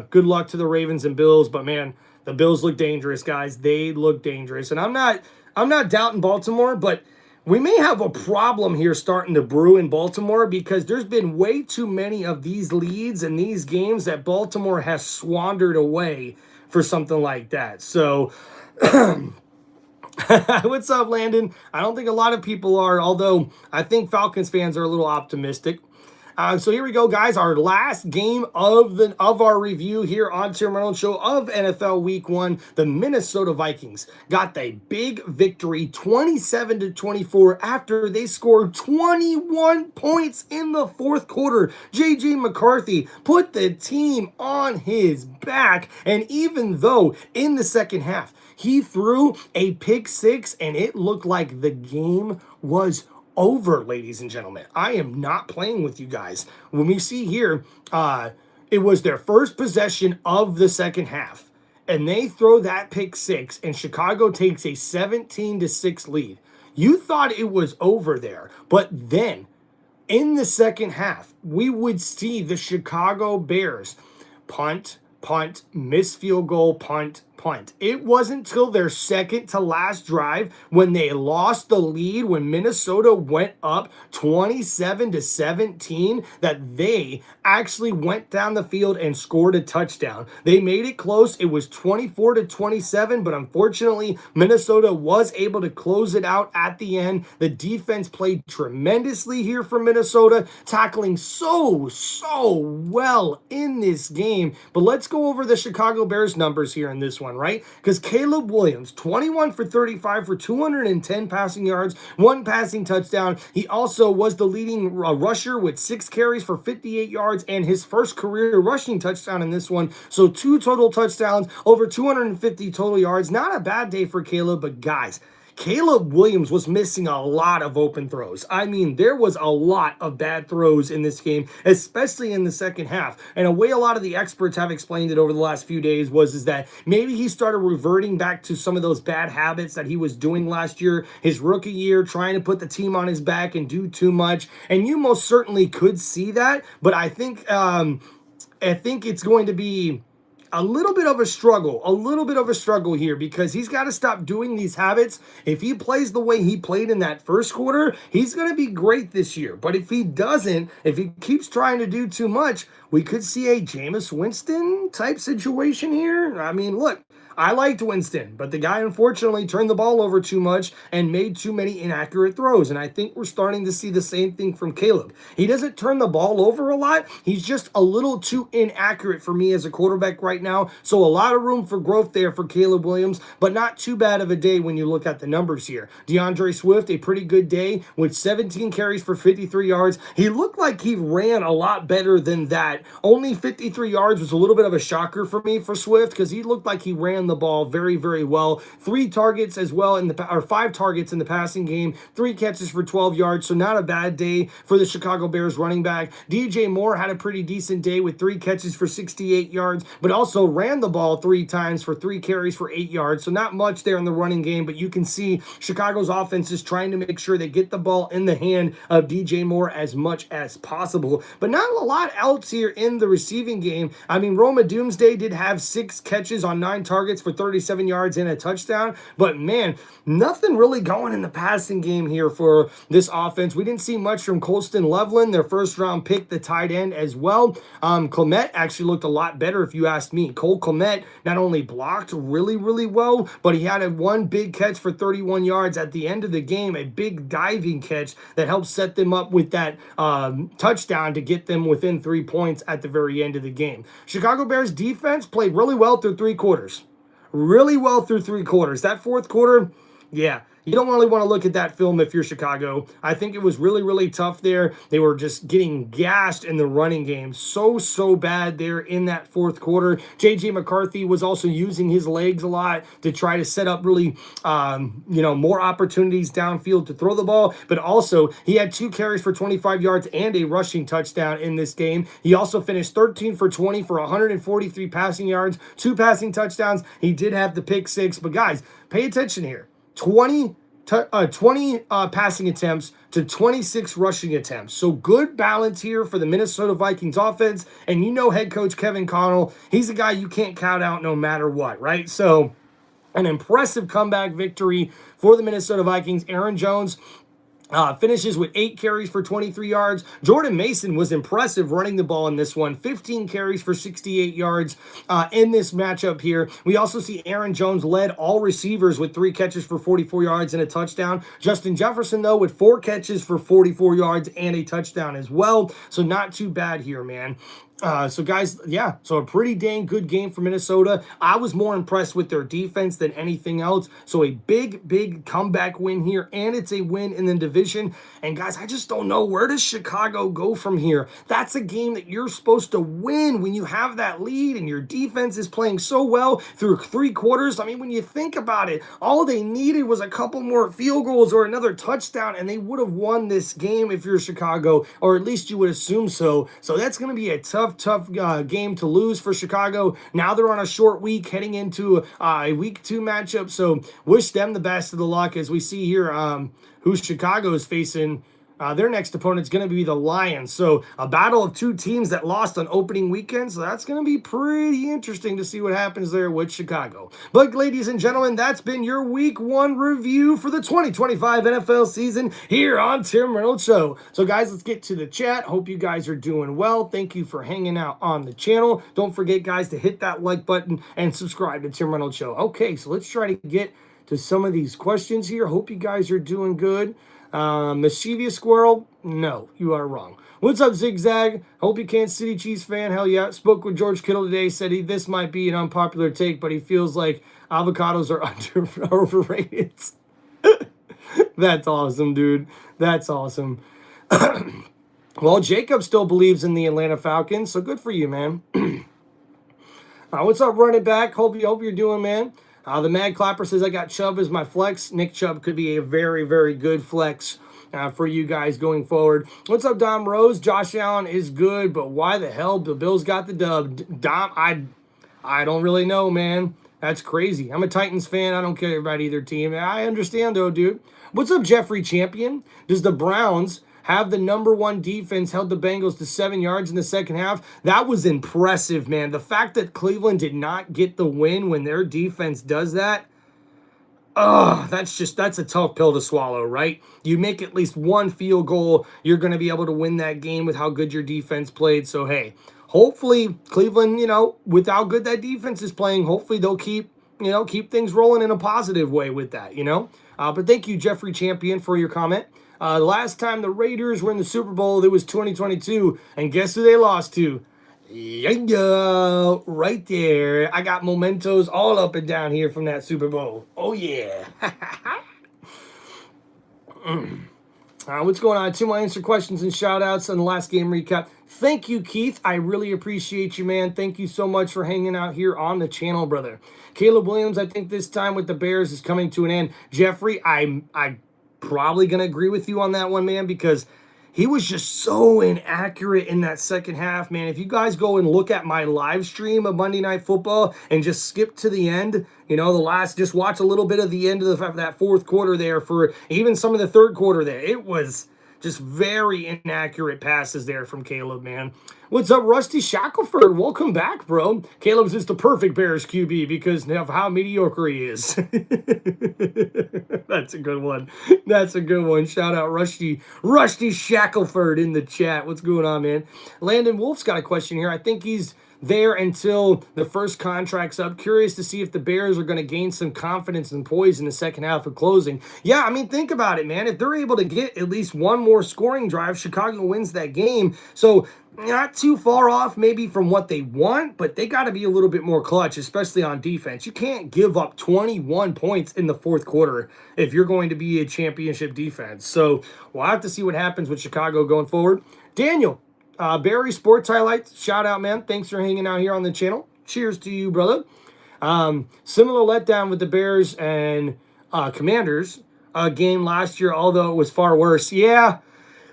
Good luck to the Ravens and Bills, but man, the Bills look dangerous, guys. They look dangerous, and I'm not doubting Baltimore, but we may have a problem here starting to brew in Baltimore, because there's been way too many of these leads and these games that Baltimore has squandered away for something like that. So, what's up, Landon? I don't think a lot of people are, although I think Falcons fans are a little optimistic. So here we go, guys. Our last game of our review here on Tim Reynolds Show of NFL Week 1. The Minnesota Vikings got the big victory, 27-24, after they scored 21 points in the fourth quarter. J.J. McCarthy put the team on his back, and even though in the second half he threw a pick 6 and it looked like the game was over, ladies and gentlemen. I am not playing with you guys. When we see here, it was their first possession of the second half, and they throw that pick 6, and Chicago takes a 17-6 lead. You thought it was over there, but then in the second half, we would see the Chicago Bears punt, miss field goal, punt. It wasn't till their second to last drive, when they lost the lead, when Minnesota went up 27-17, that they actually went down the field and scored a touchdown. They made it close. It was 24-27, but unfortunately, Minnesota was able to close it out at the end. The defense played tremendously here for Minnesota, tackling so well in this game. But let's go over the Chicago Bears numbers here in this one, right? Because Caleb Williams, 21 for 35 for 210 passing yards, 1 passing touchdown. He also was the leading rusher with 6 carries for 58 yards and his first career rushing touchdown in this one. So 2 total touchdowns, over 250 total yards. Not a bad day for Caleb, but guys, Caleb Williams was missing a lot of open throws. I mean, there was a lot of bad throws in this game, especially in the second half. And a way a lot of the experts have explained it over the last few days is that maybe he started reverting back to some of those bad habits that he was doing last year, his rookie year, trying to put the team on his back and do too much. And you most certainly could see that, but I think it's going to be a little bit of a struggle here, because he's got to stop doing these habits. If he plays the way he played in that first quarter, he's going to be great this year. But if he doesn't, if he keeps trying to do too much, we could see a Jameis Winston type situation here. I mean, look, I liked Winston, but the guy unfortunately turned the ball over too much and made too many inaccurate throws. And I think we're starting to see the same thing from Caleb. He doesn't turn the ball over a lot. He's just a little too inaccurate for me as a quarterback right now. So a lot of room for growth there for Caleb Williams, but not too bad of a day when you look at the numbers here. DeAndre Swift, a pretty good day with 17 carries for 53 yards. He looked like he ran a lot better than that. Only 53 yards was a little bit of a shocker for me for Swift because he looked like he ran the ball very, very well. 3 targets as well or 5 targets in the passing game, 3 catches for 12 yards. So not a bad day for the Chicago Bears running back. DJ Moore had a pretty decent day with 3 catches for 68 yards, but also ran the ball 3 times for 3 carries for 8 yards. So not much there in the running game, but you can see Chicago's offense is trying to make sure they get the ball in the hand of DJ Moore as much as possible. But not a lot else here in the receiving game. I mean, Roma Doomsday did have 6 catches on 9 targets for 37 yards and a touchdown. But man, nothing really going in the passing game here for this offense. We didn't see much from Colston Loveland, their first round pick, the tight end as well. Clement actually looked a lot better if you ask me. Cole Clement not only blocked really, really well, but he had one big catch for 31 yards at the end of the game, a big diving catch that helped set them up with that touchdown to get them within 3 points at the very end of the game. Chicago Bears defense played really well through 3 quarters. Really well through 3 quarters. That 4th quarter, yeah, you don't really want to look at that film if you're Chicago. I think it was really, really tough there. They were just getting gashed in the running game. So bad there in that 4th quarter. J.J. McCarthy was also using his legs a lot to try to set up really, more opportunities downfield to throw the ball. But also, he had 2 carries for 25 yards and a rushing touchdown in this game. He also finished 13 for 20 for 143 passing yards, 2 passing touchdowns. He did have the pick 6. But guys, pay attention here. 20 passing attempts to 26 rushing attempts. So good balance here for the Minnesota Vikings offense. And you know head coach Kevin Connell, he's a guy you can't count out no matter what, right? So an impressive comeback victory for the Minnesota Vikings. Aaron Jones finishes with 8 carries for 23 yards. Jordan Mason was impressive running the ball in this one. 15 carries for 68 yards in this matchup here. We also see Aaron Jones led all receivers with 3 catches for 44 yards and a touchdown. Justin Jefferson, though, with 4 catches for 44 yards and a touchdown as well. So not too bad here, man. So guys, yeah, so a pretty dang good game for Minnesota. I was more impressed with their defense than anything else. So a big comeback win here, and it's a win in the division. And guys, I just don't know, where does Chicago go from here? That's a game that you're supposed to win when you have that lead and your defense is playing so well through 3 quarters. I mean, when you think about it, all they needed was a couple more field goals or another touchdown, and they would have won this game if you're Chicago, or at least you would assume so. So that's going to be a tough game to lose for Chicago. Now they're on a short week heading into a week 2 matchup. So wish them the best of the luck as we see here who Chicago is facing. Their next opponent is going to be the Lions. So a battle of 2 teams that lost on opening weekend. So that's going to be pretty interesting to see what happens there with Chicago. But ladies and gentlemen, that's been your week 1 review for the 2025 NFL season here on Tim Reynolds Show. So guys, let's get to the chat. Hope you guys are doing well. Thank you for hanging out on the channel. Don't forget, guys, to hit that like button and subscribe to Tim Reynolds Show. Okay, so let's try to get to some of these questions here. Hope you guys are doing good. Mischievous Squirrel, no, you are wrong. What's up, Zigzag? Hope you Kansas City Chiefs fan. Hell yeah. Spoke with George Kittle today. Said this might be an unpopular take, but he feels like avocados are overrated. That's awesome, dude. That's awesome. Well, Jacob still believes in the Atlanta Falcons, so good for you, man. What's up, running back? Hope you're doing, man. The Mad Clapper says, I got Chubb as my flex. Nick Chubb could be a very, very good flex for you guys going forward. What's up, Dom Rose? Josh Allen is good, but why the hell the Bills got the dub? Dom, I don't really know, man. That's crazy. I'm a Titans fan. I don't care about either team. I understand, though, dude. What's up, Jeffrey Champion? Does the Browns have the number 1 defense held the Bengals to 7 yards in the second half? That was impressive, man. The fact that Cleveland did not get the win when their defense does that, that's a tough pill to swallow, right? You make at least 1 field goal, you're going to be able to win that game with how good your defense played. So, hey, hopefully Cleveland, with how good that defense is playing, hopefully they'll keep keep things rolling in a positive way with that, But thank you, Jeffrey Champion, for your comment. The last time the Raiders were in the Super Bowl, it was 2022, and guess who they lost to? Yeah, right there. I got mementos all up and down here from that Super Bowl. Oh, yeah. What's going on? Tim will answer questions and shout outs on the last game recap. Thank you, Keith. I really appreciate you, man. Thank you so much for hanging out here on the channel, brother. Caleb Williams, I think this time with the Bears is coming to an end. Jeffrey, I'm probably going to agree with you on that one, man, because he was just so inaccurate in that second half, man. If you guys go and look at my live stream of Monday Night Football and just skip to the end, just watch a little bit of the end of that fourth quarter there for even some of the third quarter there. It was just very inaccurate passes there from Caleb, man. What's up, Rusty Shackelford? Welcome back, bro. Caleb's is the perfect Bears QB because of how mediocre he is. That's a good one. That's a good one. Shout out Rusty Shackelford in the chat. What's going on, man? Landon Wolf's got a question here. I think he's there until the first contract's up. Curious to see if the Bears are going to gain some confidence and poise in the second half of closing. Yeah, I mean, think about it, man. If they're able to get at least one more scoring drive, Chicago wins that game. So not too far off maybe from what they want, but they got to be a little bit more clutch, especially on defense. You can't give up 21 points in the fourth quarter if you're going to be a championship defense. So we'll have to see what happens with Chicago going forward. Daniel, Barry Sports Highlights, shout out, man. Thanks for hanging out here on the channel. Cheers to you, brother. Similar letdown with the Bears and Commanders game last year, although it was far worse. Yeah,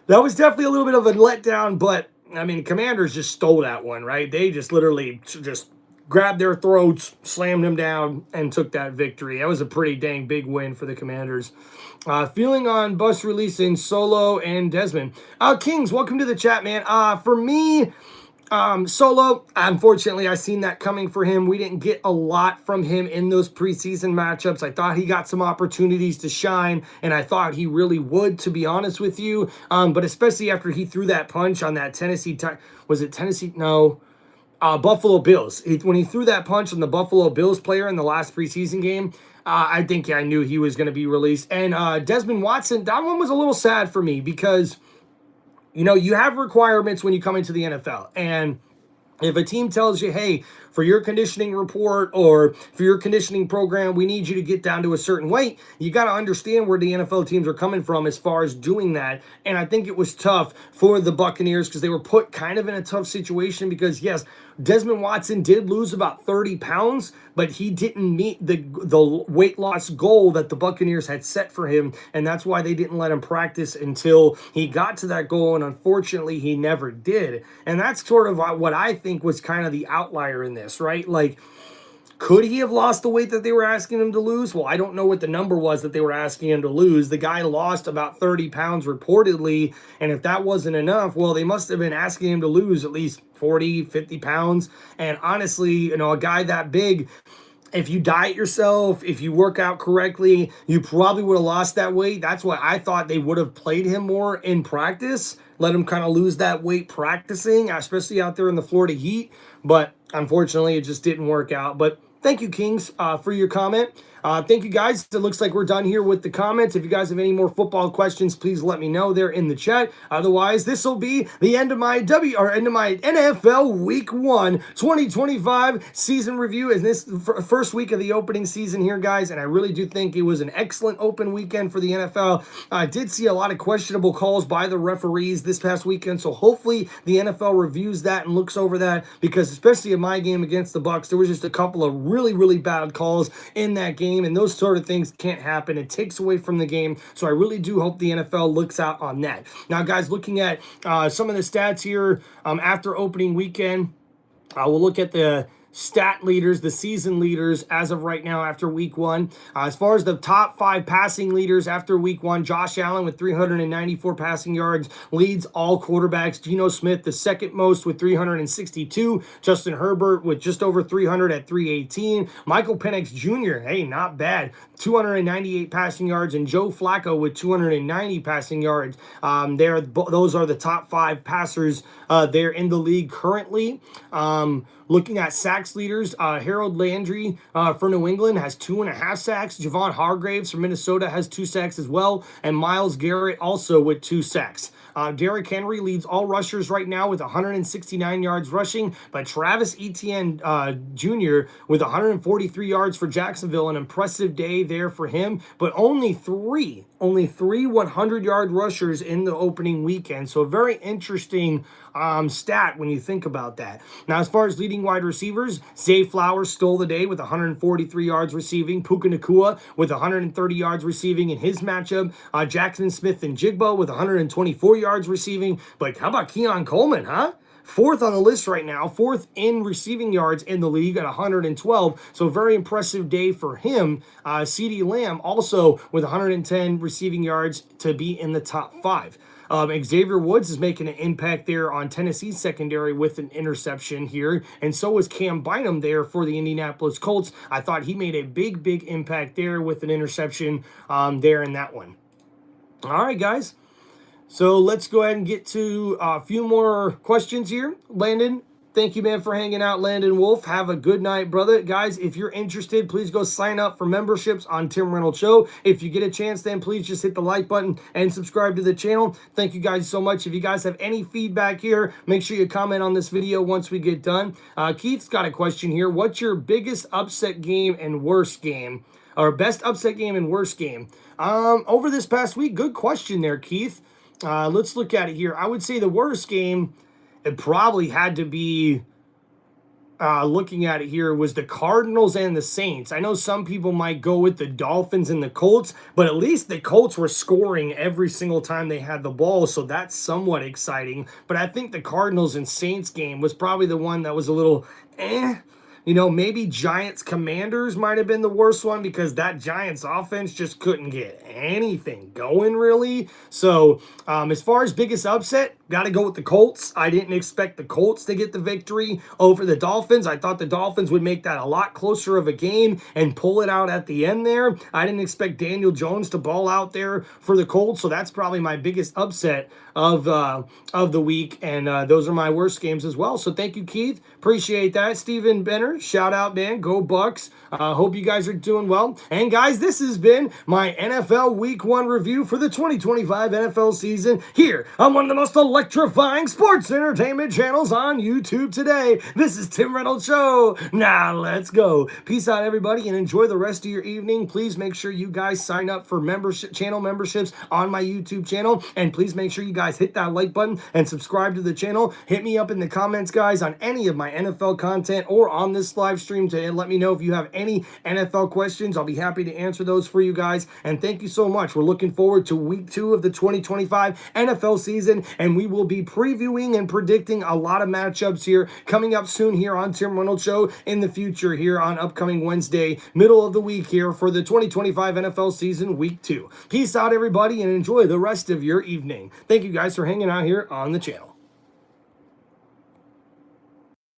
that was definitely a little bit of a letdown, but I mean, Commanders just stole that one, right? They just literally just grabbed their throats, slammed them down, and took that victory. That was a pretty dang big win for the Commanders. Feeling on bus releasing Solo and Desmond. Kings, welcome to the chat, man. For me, Solo, unfortunately, I seen that coming for him. We didn't get a lot from him in those preseason matchups. I thought he got some opportunities to shine, and I thought he really would, to be honest with you. But especially after he threw that punch on that was it Tennessee? No. Buffalo Bills. When he threw that punch on the Buffalo Bills player in the last preseason game, I think I knew he was going to be released. And Desmond Watson, that one was a little sad for me because, you have requirements when you come into the NFL. And if a team tells you, hey, for your conditioning report or for your conditioning program, we need you to get down to a certain weight, you got to understand where the NFL teams are coming from as far as doing that. And I think it was tough for the Buccaneers because they were put kind of in a tough situation because, yes, Desmond Watson did lose about 30 pounds, but he didn't meet the weight loss goal that the Buccaneers had set for him, and that's why they didn't let him practice until he got to that goal, and unfortunately, he never did. And that's sort of what I think was kind of the outlier in this, right? Like, could he have lost the weight that they were asking him to lose? Well, I don't know what the number was that they were asking him to lose. The guy lost about 30 pounds reportedly, and if that wasn't enough, well, they must have been asking him to lose at least 40, 50 pounds. And honestly, a guy that big, if you diet yourself, if you work out correctly, you probably would have lost that weight. That's why I thought they would have played him more in practice, let him kind of lose that weight practicing, especially out there in the Florida heat. But unfortunately, it just didn't work out. But thank you, Kings, for your comment. Thank you, guys. It looks like we're done here with the comments. If you guys have any more football questions, please let me know there in the chat. Otherwise, this will be the end of my NFL Week 1 2025 season review. And this first week of the opening season here, guys. And I really do think it was an excellent open weekend for the NFL. I did see a lot of questionable calls by the referees this past weekend. So hopefully the NFL reviews that and looks over that, because especially in my game against the Bucs, there was just a couple of really, really bad calls in that game. And those sort of things can't happen. It takes away from the game. So I really do hope the NFL looks out on that. Now, guys, looking at some of the stats here after opening weekend, we'll look at the stat leaders, the season leaders as of right now after week 1. As far as the top 5 passing leaders after week 1, Josh Allen with 394 passing yards leads all quarterbacks. Geno Smith, the second most with 362. Justin Herbert with just over 300 at 318. Michael Penix Jr., hey, not bad, 298 passing yards. And Joe Flacco with 290 passing yards. Those are the top 5 passers there in the league currently. Looking at sacks sacks leaders, Harold Landry for New England has 2.5 sacks. Javon Hargraves from Minnesota has 2 sacks as well. And Myles Garrett also with 2 sacks. Derrick Henry leads all rushers right now with 169 yards rushing, but Travis Etienne Jr. with 143 yards for Jacksonville, an impressive day there for him, but only three 100-yard rushers in the opening weekend. So a very interesting stat when you think about that. Now, as far as leading wide receivers, Zay Flowers stole the day with 143 yards receiving. Puka Nacua with 130 yards receiving in his matchup. Jackson Smith and Jigba with 124 yards receiving. But how about Keon Coleman, huh? 4th on the list right now, 4th in receiving yards in the league at 112. So very impressive day for him. CeeDee Lamb also with 110 receiving yards to be in the top 5. Xavier Woods is making an impact there on Tennessee's secondary with an interception here. And so was Cam Bynum there for the Indianapolis Colts. I thought he made a big impact there with an interception there in that one. All right, guys. So let's go ahead and get to a few more questions here. Landon, thank you, man, for hanging out. Landon Wolf, have a good night, brother. Guys, if you're interested, please go sign up for memberships on Tim Reynolds Show. If you get a chance, then please just hit the like button and subscribe to the channel. Thank you guys so much. If you guys have any feedback here, make sure you comment on this video once we get done. Keith's got a question here. What's your biggest upset game and worst game? Or best upset game and worst game? Over this past week, good question there, Keith. Let's look at it here. I would say the worst game, it probably had to be, looking at it here, was the Cardinals and the Saints. I know some people might go with the Dolphins and the Colts, but at least the Colts were scoring every single time they had the ball, so that's somewhat exciting. But I think the Cardinals and Saints game was probably the one that was a little You know, maybe Giants Commanders might have been the worst one because that Giants offense just couldn't get anything going, really. So, as far as biggest upset, got to go with the Colts. I didn't expect the Colts to get the victory over the Dolphins. I thought the Dolphins would make that a lot closer of a game and pull it out at the end there. I didn't expect Daniel Jones to ball out there for the Colts, so that's probably my biggest upset of the week, and those are my worst games as well. So thank you, Keith. Appreciate that. Steven Benner, shout out, man. Go Bucks. Hope you guys are doing well. And guys, this has been my NFL Week 1 review for the 2025 NFL season here on one of the most electrifying sports entertainment channels on YouTube today. This is Tim Reynolds Show. Now let's go. Peace out, everybody, and enjoy the rest of your evening. Please make sure you guys sign up for channel memberships on my YouTube channel, and please make sure you guys hit that like button and subscribe to the channel. Hit me up in the comments, guys, on any of my NFL content or on this live stream to let me know if you have any NFL questions. I'll be happy to answer those for you guys. And thank you so much. We're looking forward to week 2 of the 2025 NFL season, and we will be previewing and predicting a lot of matchups here coming up soon here on Tim Reynolds Show in the future here on upcoming Wednesday, middle of the week here for the 2025 NFL season week 2. Peace out, everybody, and enjoy the rest of your evening. Thank you guys for hanging out here on the channel.